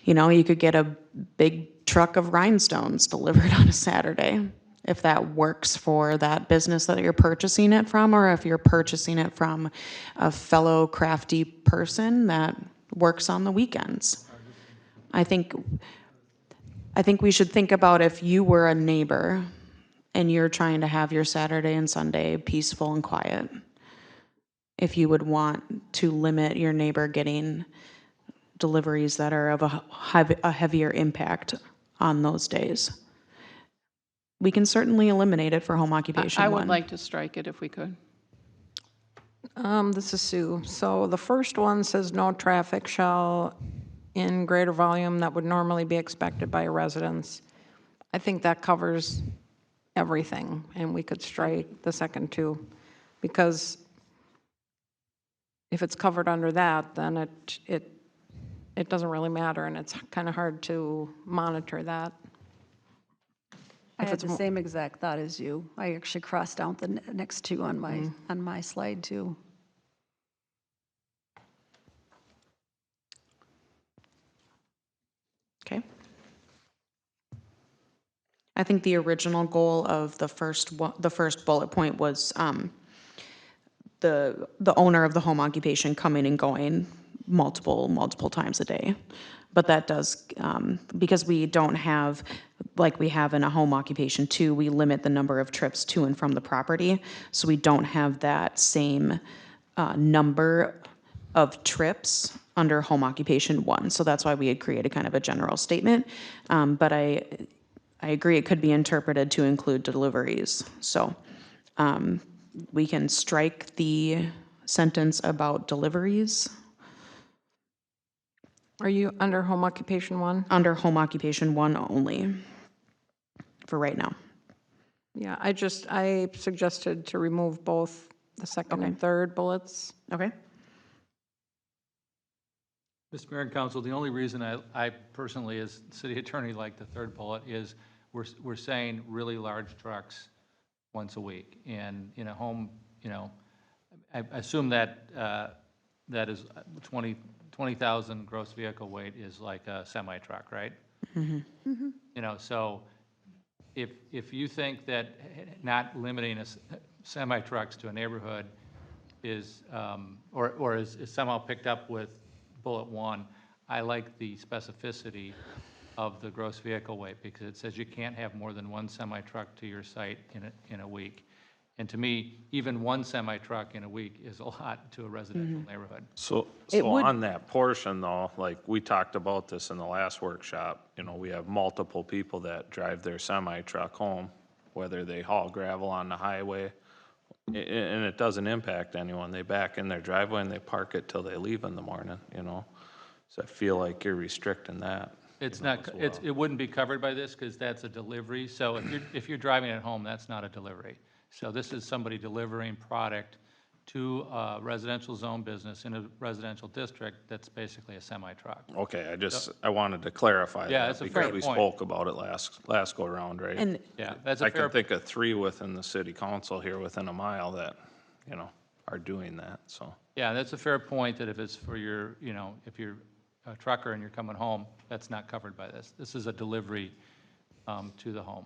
you could get a big truck of rhinestones delivered on a Saturday, if that works for that business that you're purchasing it from, or if you're purchasing it from a fellow crafty person that works on the weekends. I think we should think about if you were a neighbor and you're trying to have your Saturday and Sunday peaceful and quiet, if you would want to limit your neighbor getting deliveries that are of a heavier impact on those days. We can certainly eliminate it for home occupation
I
1.
would like to strike it if we could.
This is Sue. So the first one says no traffic shall in greater volume that would normally be expected by residents. I think that covers everything, and we could strike the second two, because if it's covered under that, then it doesn't really matter, and it's kind of hard to monitor that.
I had the same exact thought as you. I actually crossed out the next two on my slide too.
Okay. I think the original goal of the first bullet point was the owner of the home occupation coming and going multiple times a day. But that does, because we don't have, like we have in a home occupation 2, we limit the number of trips to and from the property. So we don't have that same number of trips under home occupation 1. So that's why we had created kind of a general statement. But I agree, it could be interpreted to include deliveries. So we can strike the sentence about deliveries.
Are you under home occupation 1?
Under home occupation 1 only, for right now.
Yeah, I suggested to remove both the second and third bullets.
Okay?
Mr. Mayor and Council, the only reason I personally, as city attorney, like the third bullet is we're saying really large trucks once a week. And in a home, I assume that that is 20,000 gross vehicle weight is like a semi-truck, right? Mm-hmm. So if you think that not limiting semi-trucks to a neighborhood is, or is somehow picked up with bullet 1, I like the specificity of the gross vehicle weight, because it says you can't have more than one semi-truck to your site in a week. And to me, even one semi-truck in a week is a lot to a residential neighborhood.
So on that portion though, like we talked about this in the last workshop, you know, we have multiple people that drive their semi-truck home, whether they haul gravel on the highway, and it doesn't impact anyone. They back in their driveway and they park it till they leave in the morning, you know? So I feel like you're restricting that.
It's not, it wouldn't be covered by this because that's a delivery. So if you're driving at home, that's not a delivery. So this is somebody delivering product to a residential zone business in a residential district that's basically a semi-truck.
Okay, I wanted to clarify
Yeah,
that
that's a fair
because we
point.
spoke about it last go around, right?
And
Yeah, that's
I
a fair,
can think of 3 within the city council here within a mile that, you know, are doing that, so.
yeah, that's a fair point that if it's for your, you know, if you're a trucker and you're coming home, that's not covered by this. This is a delivery to the home.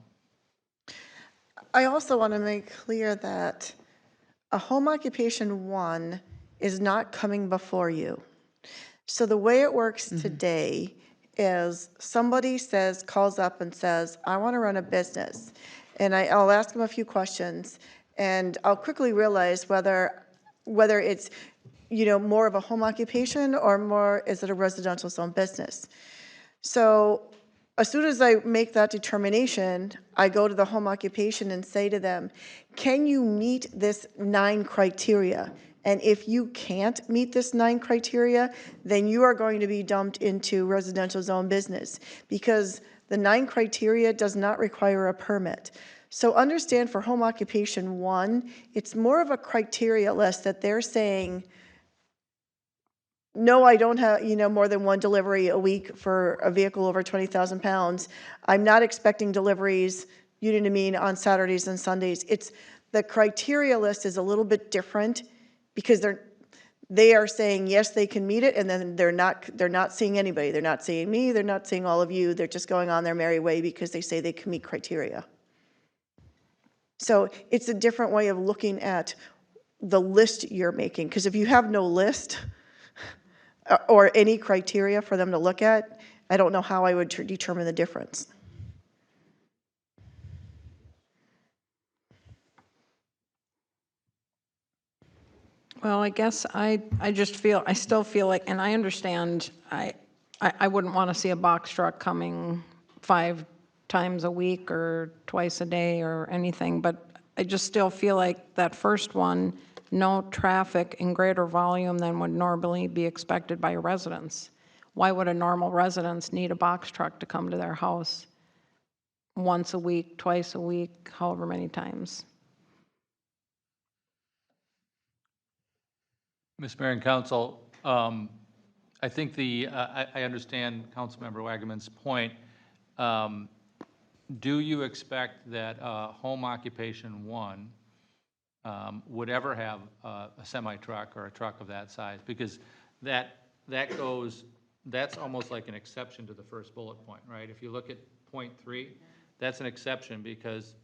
I also want to make clear that a home occupation 1 is not coming before you. So the way it works today is somebody calls up and says, I want to run a business. And I'll ask them a few questions, and I'll quickly realize whether it's, you know, more of a home occupation or more, is it a residential zone business? So as soon as I make that determination, I go to the home occupation and say to them, can you meet this 9 criteria? And if you can't meet this 9 criteria, then you are going to be dumped into residential zone business, because the 9 criteria does not require a permit. So understand, for home occupation 1, it's more of a criteria list that they're saying, no, I don't have, you know, more than 1 delivery a week for a vehicle over 20,000 pounds. I'm not expecting deliveries, you know what I mean, on Saturdays and Sundays. The criteria list is a little bit different, because they are saying, yes, they can meet it, and then they're not seeing anybody. They're not seeing me, they're not seeing all of you. They're just going on their merry way because they say they can meet criteria. So it's a different way of looking at the list you're making, because if you have no list or any criteria for them to look at, I don't know how I would determine the difference.
Well, I guess I still feel like, and I understand, I wouldn't want to see a box truck coming 5 times a week or twice a day or anything, but I just still feel like that first one, no traffic in greater volume than would normally be expected by residents. Why would a normal residence need a box truck to come to their house once a week, twice a week, however many times?
Ms. Mayor and Council, I think I understand Councilmember Wagaman's point. Do you expect that home occupation 1 would ever have a semi-truck or a truck of that size? Because that's almost like an exception to the first bullet point, right? If you look at point 3, that's an exception because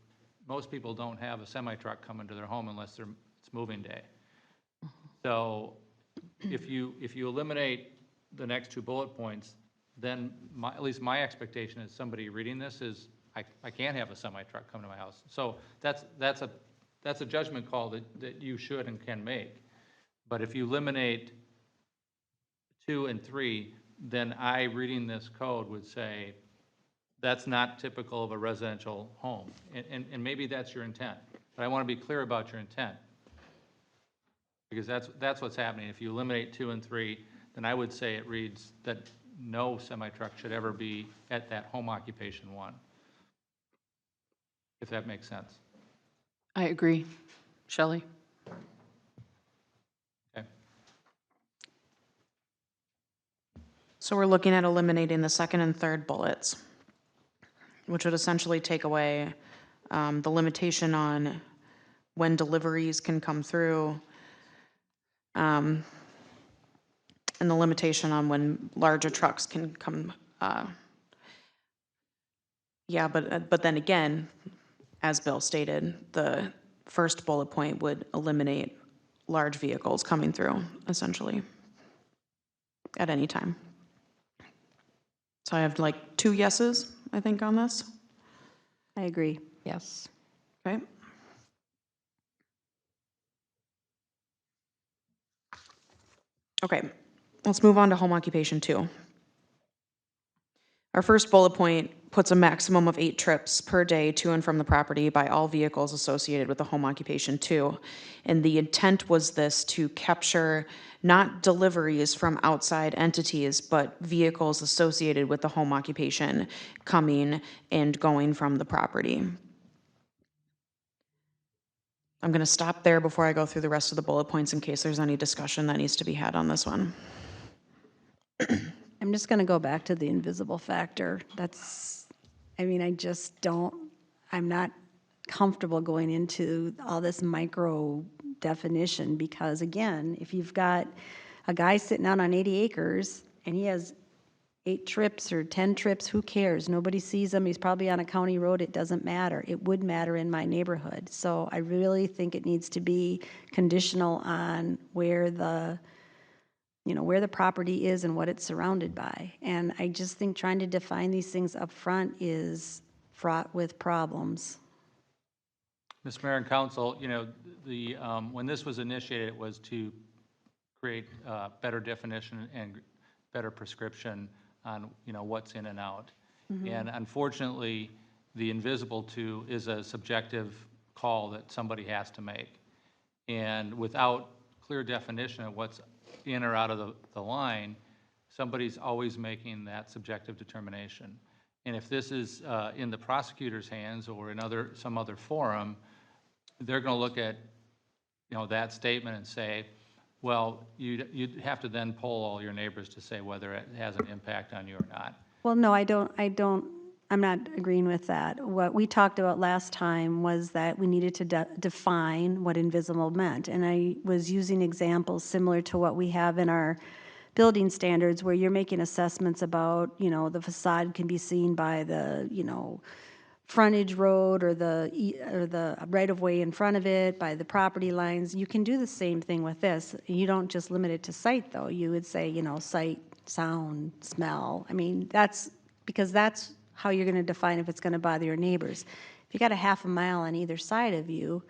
most people don't have a semi-truck coming to their home unless it's moving day. So if you eliminate the next 2 bullet points, then at least my expectation is somebody reading this is, I can't have a semi-truck come to my house. So that's a judgment call that you should and can make. But if you eliminate 2 and 3, then reading this code would say that's not typical of a residential home. And maybe that's your intent, but I want to be clear about your intent. Because that's what's happening. If you eliminate 2 and 3, then I would say it reads that no semi-truck should ever be at that home occupation 1, if that makes sense.
I agree. Shelley?
Okay.
so we're looking at eliminating the 2nd and 3rd bullets, which would essentially take away the limitation on when deliveries can come through, and the limitation on when larger trucks can come. Yeah, but then again, as Bill stated, the first bullet point would eliminate large vehicles coming through, essentially. at any time. So I have like 2 yeses, I think, on this.
I agree.
Yes.
Okay. Okay, let's move on to home occupation 2. Our first bullet point puts a maximum of 8 trips per day to and from the property by all vehicles associated with the home occupation 2. And the intent was this to capture not deliveries from outside entities, but vehicles associated with the home occupation coming and going from the property. I'm going to stop there before I go through the rest of the bullet points in case there's any discussion that needs to be had on this one.
I'm just going to go back to the invisible factor. That's, I mean, I just don't, I'm not comfortable going into all this micro definition because, again, if you've got a guy sitting out on 80 acres and he has 8 trips or 10 trips, who cares? Nobody sees him. He's probably on a county road. It doesn't matter. It would matter in my neighborhood. So I really think it needs to be conditional on where the where the property is and what it's surrounded by. And I just think trying to define these things up front is fraught with problems.
Mr. Mayor and Council, when this was initiated, it was to create better definition and better prescription on, what's in and out. And unfortunately, the invisible to is a subjective call that somebody has to make. And without clear definition of what's in or out of the line, somebody's always making that subjective determination. And if this is in the prosecutor's hands or in some other forum, they're going to look at, that statement and say, well, you'd have to then poll all your neighbors to say whether it has an impact on you or not.
Well, no, I'm not agreeing with that. What we talked about last time was that we needed to define what invisible meant. And I was using examples similar to what we have in our building standards where you're making assessments about, the facade can be seen by the, frontage road or the right-of-way in front of it, by the property lines. You can do the same thing with this. You don't just limit it to sight, though. You would say, sight, sound, smell. I mean, that's how you're going to define if it's going to bother your neighbors. If you got a half a mile on either side of you,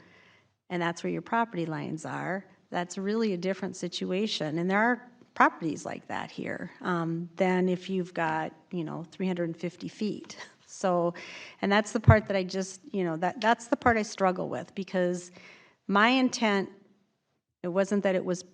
and that's where your property lines are, that's really a different situation. And there are properties like that here than if you've got, 350 feet. So, and that's the part that I just, that's the part I struggle with, because my intent, it wasn't that it was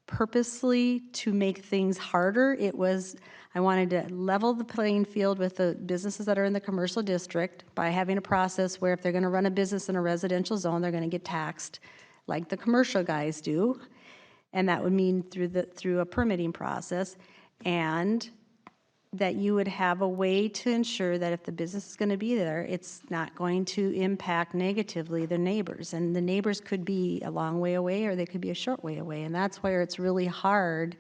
purposely to make things harder. It was, I wanted to level the playing field with the businesses that are in the commercial district by having a process where if they're going to run a business in a residential zone, they're going to get taxed like the commercial guys do. And that would mean through a permitting process, and that you would have a way to ensure that if the business is going to be there, it's not going to impact negatively the neighbors. And the neighbors could be a long way away or they could be a short way away. And that's where it's really hard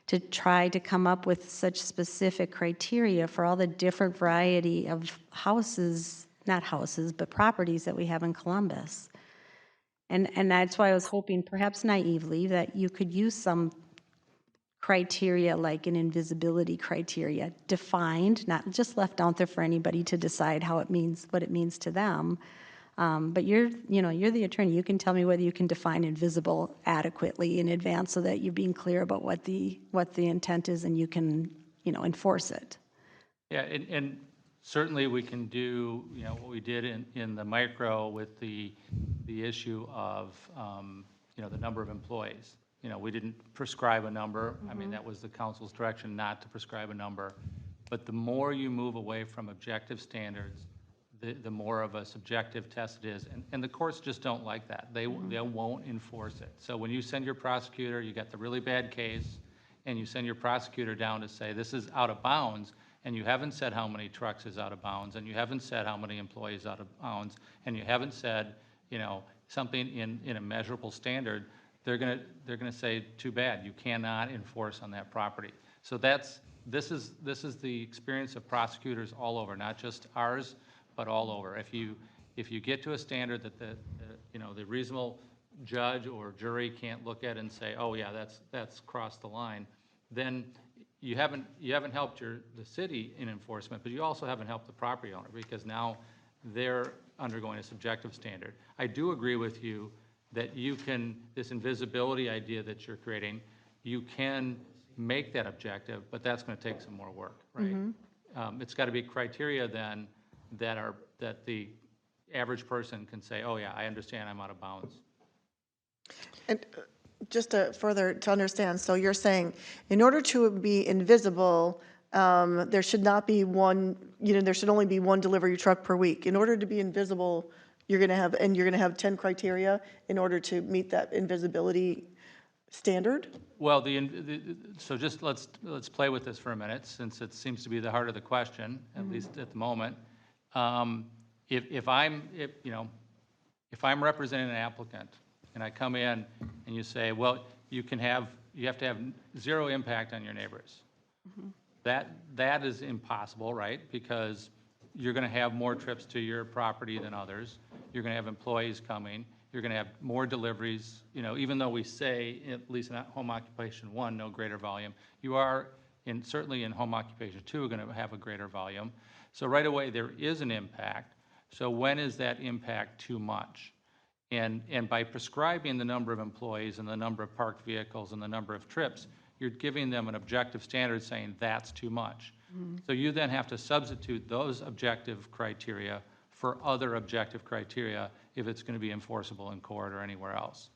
to try to come up with such specific criteria for all the different variety of houses, not houses, but properties that we have in Columbus. And that's why I was hoping, perhaps naively, that you could use some criteria like an invisibility criteria, defined, not just left out there for anybody to decide what it means to them. But you're the attorney. You can tell me whether you can define invisible adequately in advance so that you're being clear about what the intent is and you can, enforce it.
Yeah, and certainly we can do, what we did in the micro with the issue of, the number of employees. We didn't prescribe a number. I mean, that was the council's direction not to prescribe a number. But the more you move away from objective standards, the more of a subjective test it is. And the courts just don't like that. They won't enforce it. So when you send your prosecutor, you got the really bad case, and you send your prosecutor down to say, this is out of bounds, and you haven't said how many trucks is out of bounds, and you haven't said how many employees out of bounds, and you haven't said, something in a measurable standard, they're gonna say, too bad, you cannot enforce on that property. So this is the experience of prosecutors all over, not just ours, but all over. If you get to a standard that the reasonable judge or jury can't look at and say, oh yeah, that's crossed the line, then you haven't helped the city in enforcement, but you also haven't helped the property owner, because now they're undergoing a subjective standard. I do agree with you that you can, this invisibility idea that you're creating, you can make that objective, but that's going to take some more work, right? It's got to be criteria then that the average person can say, oh yeah, I understand I'm out of bounds.
And just to further to understand, so you're saying, in order to be invisible, there should not be one, there should only be one delivery truck per week. In order to be invisible, you're going to have 10 criteria in order to meet that invisibility standard?
Well, so just let's play with this for a minute, since it seems to be the heart of the question, at least at the moment. If I'm representing an applicant and I come in and you say, well, you have to have zero impact on your neighbors. That is impossible, right? Because you're going to have more trips to your property than others. You're going to have employees coming. You're going to have more deliveries. Even though we say, at least in home occupation 1, no greater volume, you are certainly in home occupation 2 going to have a greater volume. So right away there is an impact. So when is that impact too much? And by prescribing the number of employees and the number of parked vehicles and the number of trips, you're giving them an objective standard saying that's too much. So you then have to substitute those objective criteria for other objective criteria if it's going to be enforceable in court or anywhere else.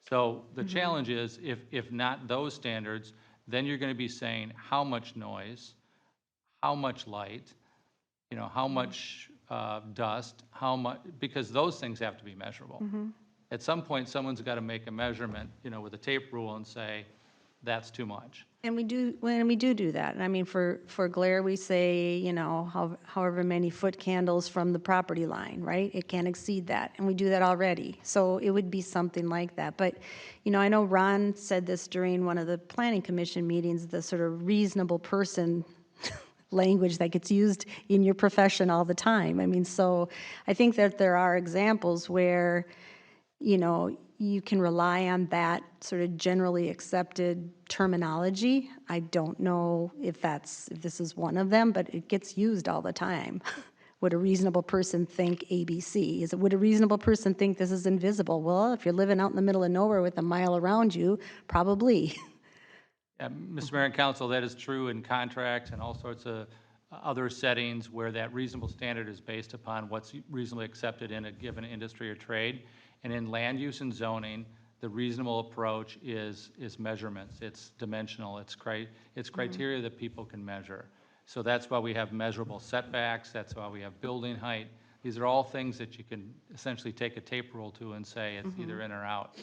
So the challenge is, if not those standards, then you're going to be saying how much noise, how much light, how much dust, how much, because those things have to be measurable. At some point, someone's got to make a measurement, with a tape rule and say, that's too much.
And we do that. And I mean, for glare, we say, however many foot candles from the property line, right? It can't exceed that, and we do that already. So it would be something like that. But, I know Ron said this during one of the planning commission meetings, the sort of reasonable person language that gets used in your profession all the time. I mean, so I think that there are examples where, you can rely on that sort of generally accepted terminology. I don't know if this is one of them, but it gets used all the time. Would a reasonable person think ABC? Would a reasonable person think this is invisible? Well, if you're living out in the middle of nowhere with a mile around you, probably.
Mr. Mayor and Council, that is true in contracts and all sorts of other settings where that reasonable standard is based upon what's reasonably accepted in a given industry or trade. And in land use and zoning, the reasonable approach is measurements. It's dimensional. It's criteria that people can measure. So that's why we have measurable setbacks. That's why we have building height. These are all things that you can essentially take a tape rule to and say it's either in or out.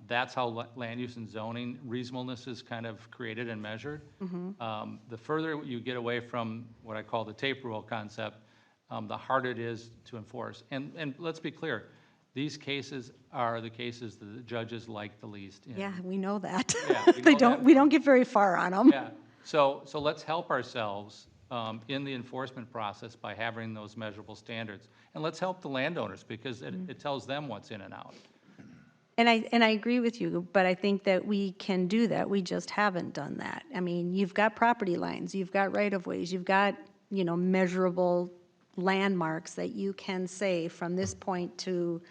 That's how land use and zoning reasonableness is kind of created and measured. The further you get away from what I call the tape rule concept, the harder it is to enforce. And let's be clear, these cases are the cases that the judges like the least.
Yeah, we know that.
Yeah,
we don't get very far on them.
Yeah, so let's help ourselves in the enforcement process by having those measurable standards. And let's help the landowners, because it tells them what's in and out.
And I agree with you, but I think that we can do that. We just haven't done that. I mean, you've got property lines, you've got right-of-ways, you've got, measurable landmarks that you can say from this point to,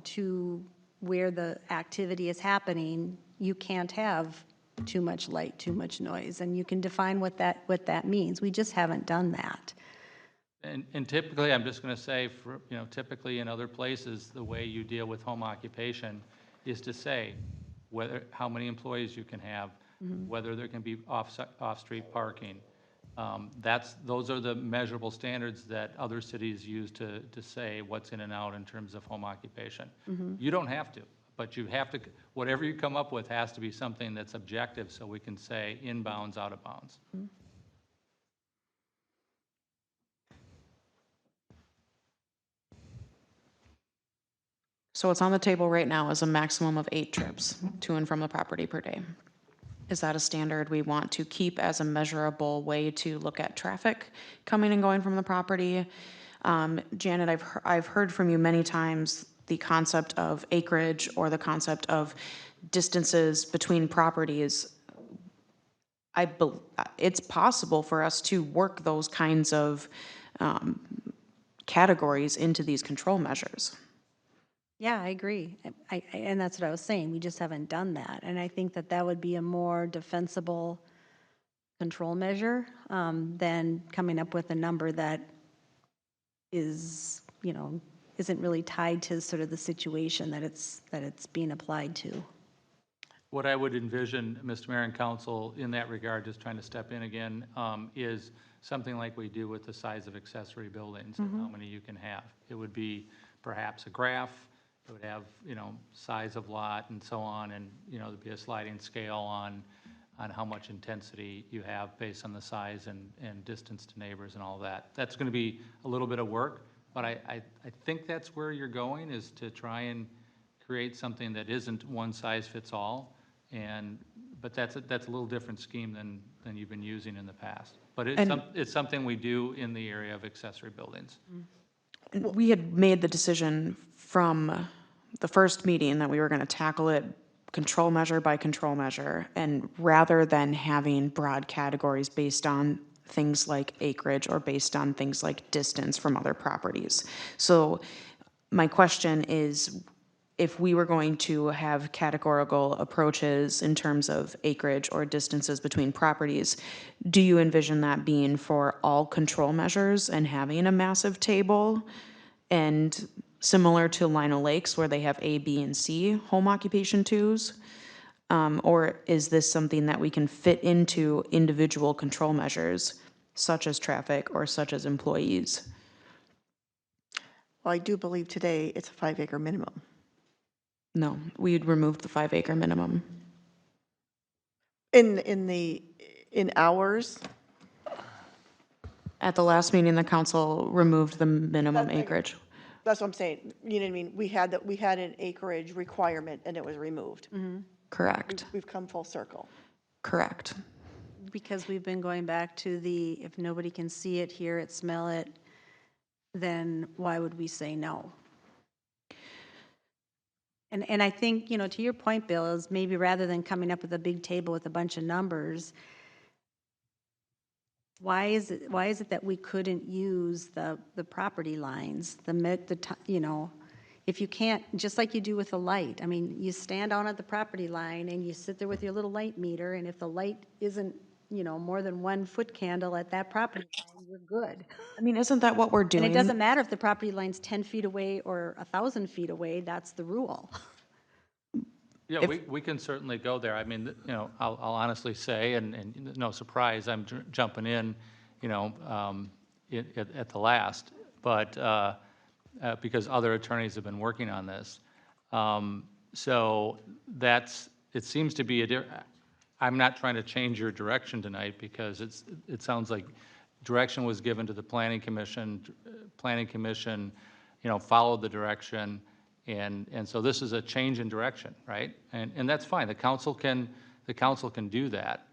to where the activity is happening, you can't have too much light, too much noise, and you can define what that means. We just haven't done that.
And typically, I'm just going to say, typically in other places, the way you deal with home occupation is to say how many employees you can have, whether there can be off-street parking. Those are the measurable standards that other cities use to say what's in and out in terms of home occupation. You don't have to, but you have to. Whatever you come up with has to be something that's objective, so we can say in bounds, out of bounds.
So what's on the table right now is a maximum of 8 trips to and from the property per day. Is that a standard we want to keep as a measurable way to look at traffic coming and going from the property? Janet, I've heard from you many times the concept of acreage or the concept of distances between properties. it's possible for us to work those kinds of categories into these control measures.
Yeah, I agree. And that's what I was saying. We just haven't done that. And I think that that would be a more defensible control measure than coming up with a number that is, isn't really tied to sort of the situation that it's being applied to.
What I would envision, Mr. Mayor and Council, in that regard, just trying to step in again, is something like we do with the size of accessory buildings, and how many you can have. It would be perhaps a graph, it would have, size of lot and so on, and, there'd be a sliding scale on how much intensity you have based on the size and distance to neighbors and all that. That's gonna be a little bit of work, but I think that's where you're going, is to try and create something that isn't one size fits all. But that's a little different scheme than you've been using in the past. But it's something we do in the area of accessory buildings.
And we had made the decision from the first meeting that we were gonna tackle it control measure by control measure, and rather than having broad categories based on things like acreage or based on things like distance from other properties. So my question is, if we were going to have categorical approaches in terms of acreage or distances between properties, do you envision that being for all control measures and having a massive table? And similar to Lino Lakes, where they have A, B, and C home occupation twos? Or is this something that we can fit into individual control measures, such as traffic or such as employees?
Well, I do believe today it's a 5-acre minimum.
No, we'd remove the 5-acre minimum.
In hours,
At the last meeting, the council removed the minimum
That's-
acreage.
that's what I'm saying, you know what I mean? We had an acreage requirement and it was removed.
Correct,
We've come full circle.
correct.
Because we've been going back to if nobody can see it, hear it, smell it, then why would we say no? And I think, to your point, Bill, is maybe rather than coming up with a big table with a bunch of numbers, why is it that we couldn't use the property lines, if you can't, just like you do with the light, I mean, you stand down at the property line and you sit there with your little light meter, and if the light isn't, more than 1 foot candle at that property line, you're good.
I mean, isn't that what we're
And
doing?
it doesn't matter if the property line's 10 feet away or 1,000 feet away, that's the rule.
Yeah, we can certainly go there. I mean, I'll honestly say, and no surprise, I'm jumping in, at the last, but because other attorneys have been working on this. So it seems to be I'm not trying to change your direction tonight, because it sounds like direction was given to the Planning Commission. Planning Commission, followed the direction. And so this is a change in direction, right? And that's fine. The council can do that,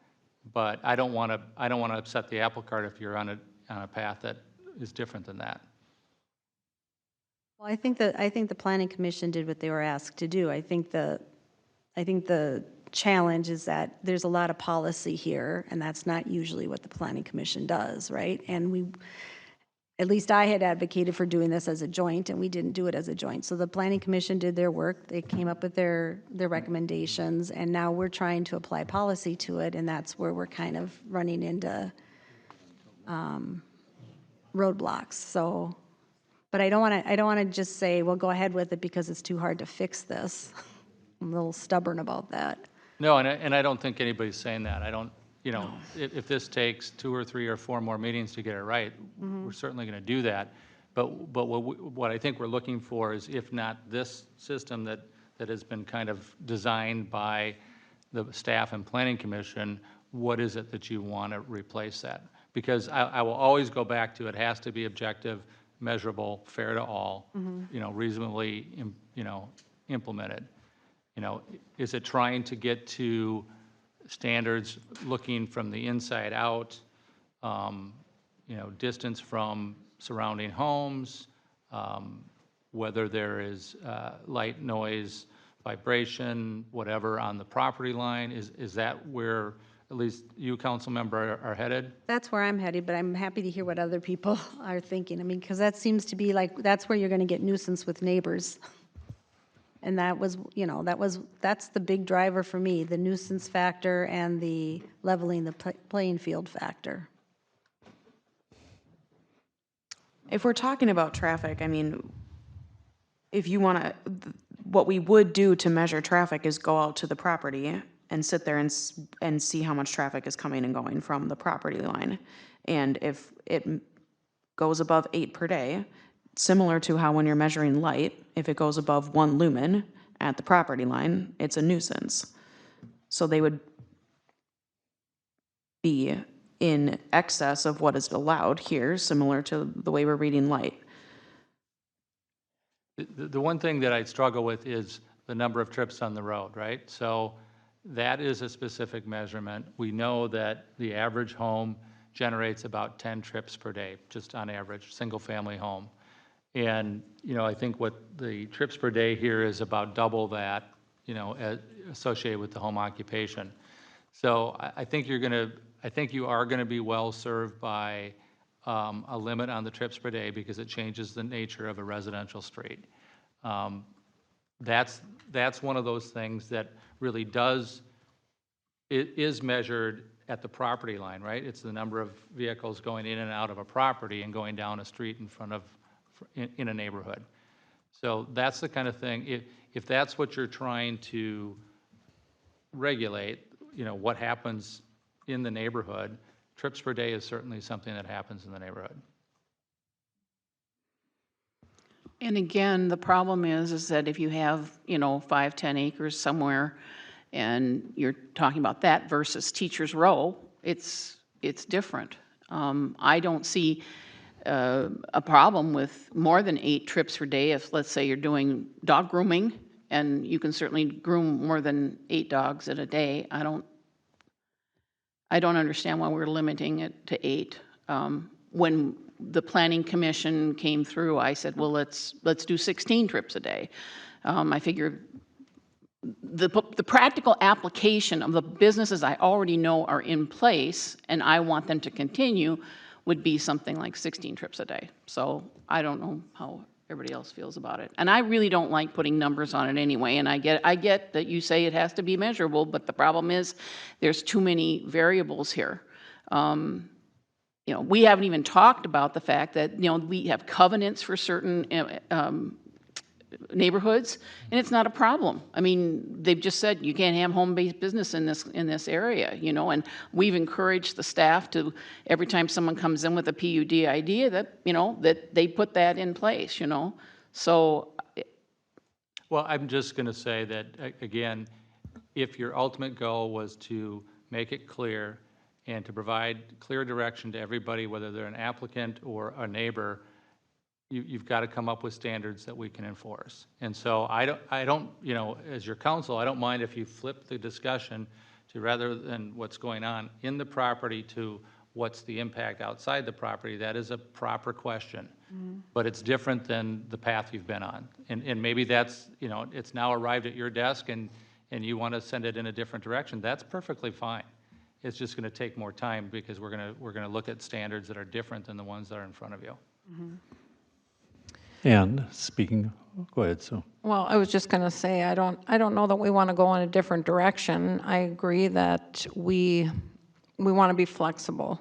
but I don't want to upset the apple cart if you're on a path that is different than that.
Well, I think the Planning Commission did what they were asked to do. I think the challenge is that there's a lot of policy here, and that's not usually what the Planning Commission does, right? And at least I had advocated for doing this as a joint, and we didn't do it as a joint. So the Planning Commission did their work, they came up with their recommendations, and now we're trying to apply policy to it, and that's where we're kind of running into roadblocks. So, but I don't want to just say, well, go ahead with it because it's too hard to fix this. I'm a little stubborn about that.
No, and I don't think anybody's saying that. I don't, if this takes 2 or 3 or 4 more meetings to get it right, we're certainly going to do that. But what I think we're looking for is, if not this system that has been kind of designed by the staff and Planning Commission, what is it that you want to replace that? Because I will always go back to, it has to be objective, measurable, fair to all, reasonably, implemented. Is it trying to get to standards looking from the inside out, distance from surrounding homes, whether there is light, noise, vibration, whatever on the property line? Is that where at least you, council member, are headed.
That's where I'm headed, but I'm happy to hear what other people are thinking. I mean, because that seems to be like, that's where you're going to get nuisance with neighbors. And that was, you know, that's the big driver for me, the nuisance factor and the leveling the playing field factor.
If we're talking about traffic, I mean, if you want to, what we would do to measure traffic is go out to the property and sit there and see how much traffic is coming and going from the property line. And if it goes above 8 per day, similar to how when you're measuring light, if it goes above 1 lumen at the property line, it's a nuisance. So they would be in excess of what is allowed here, similar to the way we're reading light.
The one thing that I struggle with is the number of trips on the road, right? So that is a specific measurement. We know that the average home generates about 10 trips per day, just on average, single-family home. And, you know, I think what the trips per day here is about double that, you know, associated with the home occupation. So I think you are going to be well served by a limit on the trips per day because it changes the nature of a residential street. That's one of those things that really it is measured at the property line, right? It's the number of vehicles going in and out of a property and going down a street in a neighborhood. So that's the kind of thing, if that's what you're trying to regulate, you know, what happens in the neighborhood, trips per day is certainly something that happens in the neighborhood.
And again, the problem is that if you have, you know, 5, 10 acres somewhere, and you're talking about that versus Teachers Row, it's different. I don't see a problem with more than 8 trips per day if, let's say, you're doing dog grooming, and you can certainly groom more than 8 dogs in a day. I don't understand why we're limiting it to 8. When the Planning Commission came through, I said, well, let's do 16 trips a day. I figured the practical application of the businesses I already know are in place, and I want them to continue, would be something like 16 trips a day. So I don't know how everybody else feels about it. And I really don't like putting numbers on it anyway, and I get that you say it has to be measurable, but the problem is there's too many variables here. You know, we haven't even talked about the fact that, you know, we have covenants for certain neighborhoods, and it's not a problem. I mean, they've just said you can't have home-based business in this area, you know, and we've encouraged the staff to, every time someone comes in with a PUD idea, that, you know, that they put that in place, you know. So
Well, I'm just going to say that, again, if your ultimate goal was to make it clear and to provide clear direction to everybody, whether they're an applicant or a neighbor, you've got to come up with standards that we can enforce. And so I don't, you know, as your counsel, I don't mind if you flip the discussion to, rather than what's going on in the property, to what's the impact outside the property. That is a proper question. But it's different than the path you've been on. And maybe that's, you know, it's now arrived at your desk and you want to send it in a different direction. That's perfectly fine. It's just going to take more time because we're going to look at standards that are different than the ones that are in front of you.
And speaking, go ahead, Sue.
Well, I was just going to say, I don't know that we want to go in a different direction. I agree that we want to be flexible.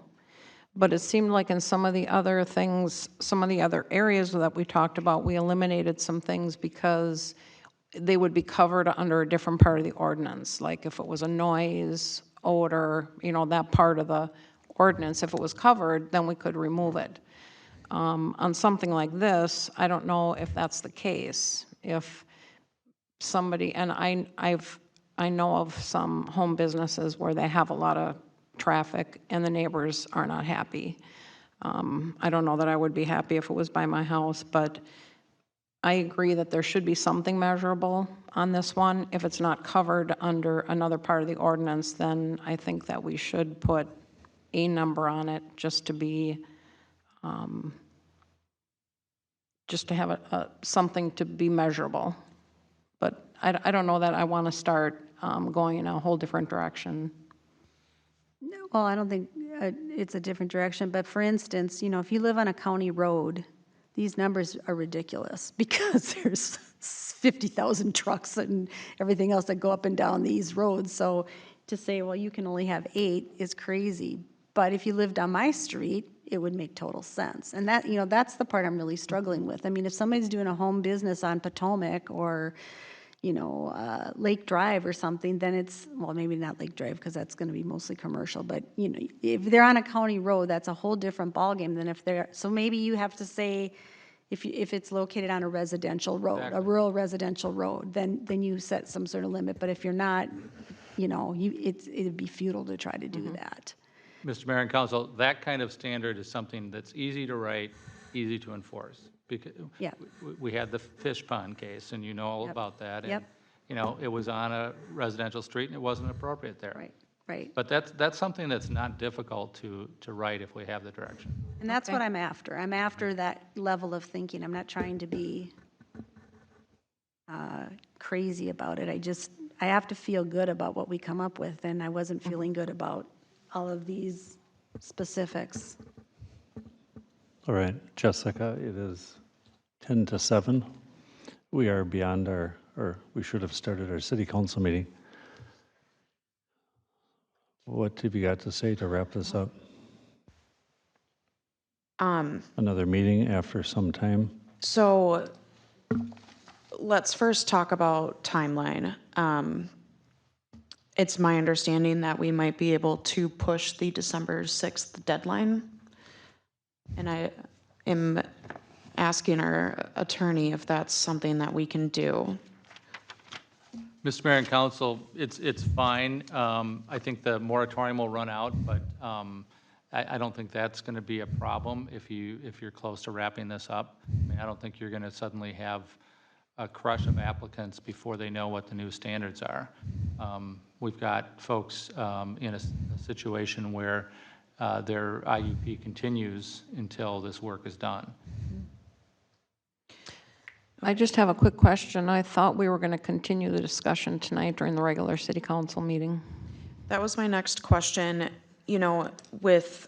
But it seemed like in some of the other things, some of the other areas that we talked about, we eliminated some things because they would be covered under a different part of the ordinance. Like if it was a noise, odor, you know, that part of the ordinance, if it was covered, then we could remove it. On something like this, I don't know if that's the case. If somebody, and I know of some home businesses where they have a lot of traffic and the neighbors are not happy. I don't know that I would be happy if it was by my house, but I agree that there should be something measurable on this one. If it's not covered under another part of the ordinance, then I think that we should put a number on it just to be, just to have something to be measurable. But I don't know that I want to start going in a whole different direction.
Well, I don't think it's a different direction, but for instance, if you live on a county road, these numbers are ridiculous because there's 50,000 trucks and everything else that go up and down these roads. So to say, well, you can only have 8 is crazy. But if you lived on my street, it would make total sense. And that, that's the part I'm really struggling with. I mean, if somebody's doing a home business on Potomac or Lake Drive or something, then it's, well, maybe not Lake Drive because that's going to be mostly commercial, but, if they're on a county road, that's a whole different ballgame than if they're, so maybe you have to say, if it's located on a residential road, a rural residential road, then you set some sort of limit, but if you're not, it'd be futile to try to do that.
Mr. Mayor and Council, that kind of standard is something that's easy to write, easy to enforce. Because
Yeah.
we had the fish pond case, and you know all about that.
Yep.
And, it was on a residential street, and it wasn't appropriate there.
Right.
But that's something that's not difficult to write if we have the direction.
And that's what I'm after. I'm after that level of thinking. I'm not trying to be crazy about it. I have to feel good about what we come up with, and I wasn't feeling good about all of these specifics.
All right, Jessica, it is 10 to 7. We are beyond or we should have started our city council meeting. What have you got to say to wrap this up? Another meeting after some time?
So let's first talk about timeline. It's my understanding that we might be able to push the December 6th deadline. And I am asking our attorney if that's something that we can do.
Mr. Mayor and Council, it's fine. I think the moratorium will run out, but I don't think that's going to be a problem if you're close to wrapping this up. I mean, I don't think you're going to suddenly have a crush of applicants before they know what the new standards are. We've got folks in a situation where their IUP continues until this work is done.
I just have a quick question. I thought we were going to continue the discussion tonight during the regular city council meeting.
That was my next question. There's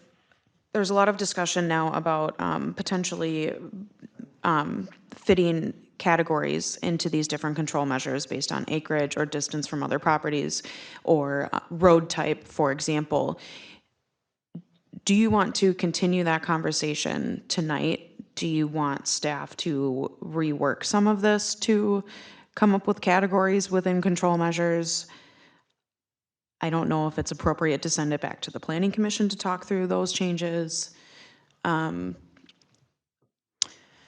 a lot of discussion now about potentially fitting categories into these different control measures based on acreage or distance from other properties or road type, for example. Do you want to continue that conversation tonight? Do you want staff to rework some of this to come up with categories within control measures? I don't know if it's appropriate to send it back to the Planning Commission to talk through those changes. I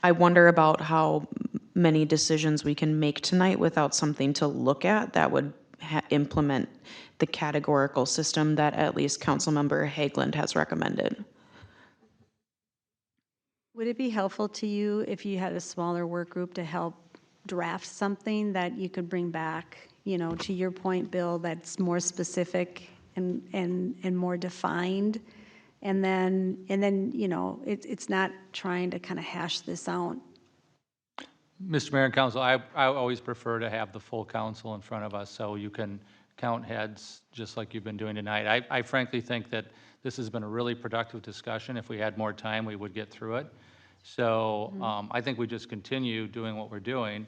wonder about how many decisions we can make tonight without something to look at that would implement the categorical system that at least Councilmember Haglund has recommended.
Would it be helpful to you if you had a smaller work group to help draft something that you could bring back, to your point, Bill, that's more specific and more defined? And then it's not trying to kind of hash this out.
Mr. Mayor and Council, I always prefer to have the full council in front of us so you can count heads just like you've been doing tonight. I frankly think that this has been a really productive discussion. If we had more time, we would get through it. So I think we just continue doing what we're doing,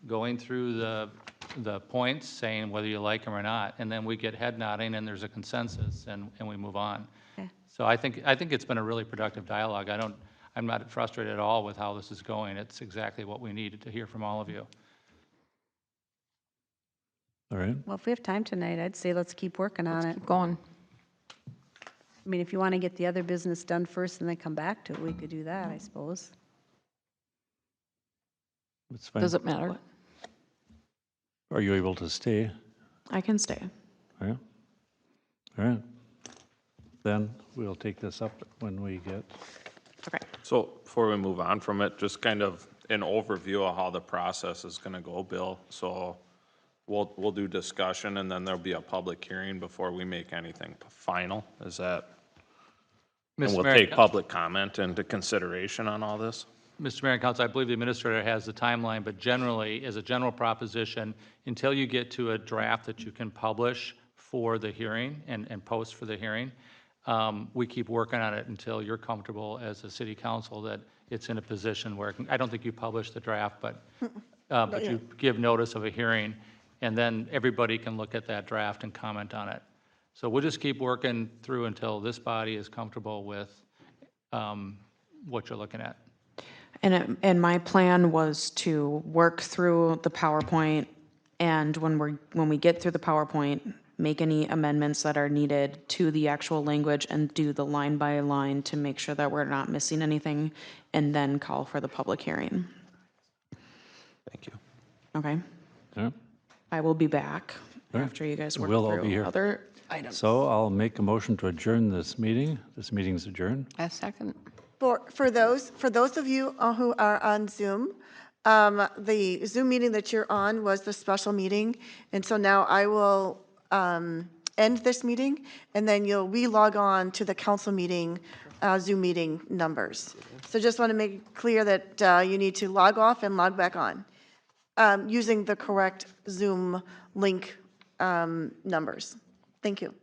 going through the points, saying whether you like them or not, and then we get head nodding and there's a consensus and we move on.
Okay.
So I think it's been a really productive dialogue. I'm not frustrated at all with how this is going. It's exactly what we needed to hear from all of you.
All right,
Well, if we have time tonight, I'd say let's keep working on it.
Keep going.
I mean, if you want to get the other business done first and then come back to it, we could do that, I suppose.
it's fine.
Does it matter?
Are you able to stay?
I can stay.
All right. All right. Then we'll take this up when we get,
Okay.
So before we move on from it, just kind of an overview of how the process is gonna go, Bill. So we'll do discussion and then there'll be a public hearing before we make anything final. Is that? And
Mr.
we'll
Mayor,
take public comment into consideration on all this?
Mr. Mayor and Council, I believe the administrator has the timeline, but generally, as a general proposition, until you get to a draft that you can publish for the hearing and post for the hearing. We keep working on it until you're comfortable as a city council that it's in a position where, I don't think you publish the draft, but you give notice of a hearing, and then everybody can look at that draft and comment on it. So we'll just keep working through until this body is comfortable with what you're looking at.
And my plan was to work through the PowerPoint, and when we get through the PowerPoint, make any amendments that are needed to the actual language and do the line by line to make sure that we're not missing anything, and then call for the public hearing.
Thank you.
Okay?
Yeah.
I will be back
Sure.
after you guys work
We'll all be
through
here.
other items.
So I'll make a motion to adjourn this meeting. This meeting's adjourned.
A second.
For those of you who are on Zoom, the Zoom meeting that you're on was the special meeting, and so now I will end this meeting, and then you'll re-log on to the council meeting, Zoom meeting numbers. So just want to make it clear that you need to log off and log back on, using the correct Zoom link numbers. Thank you.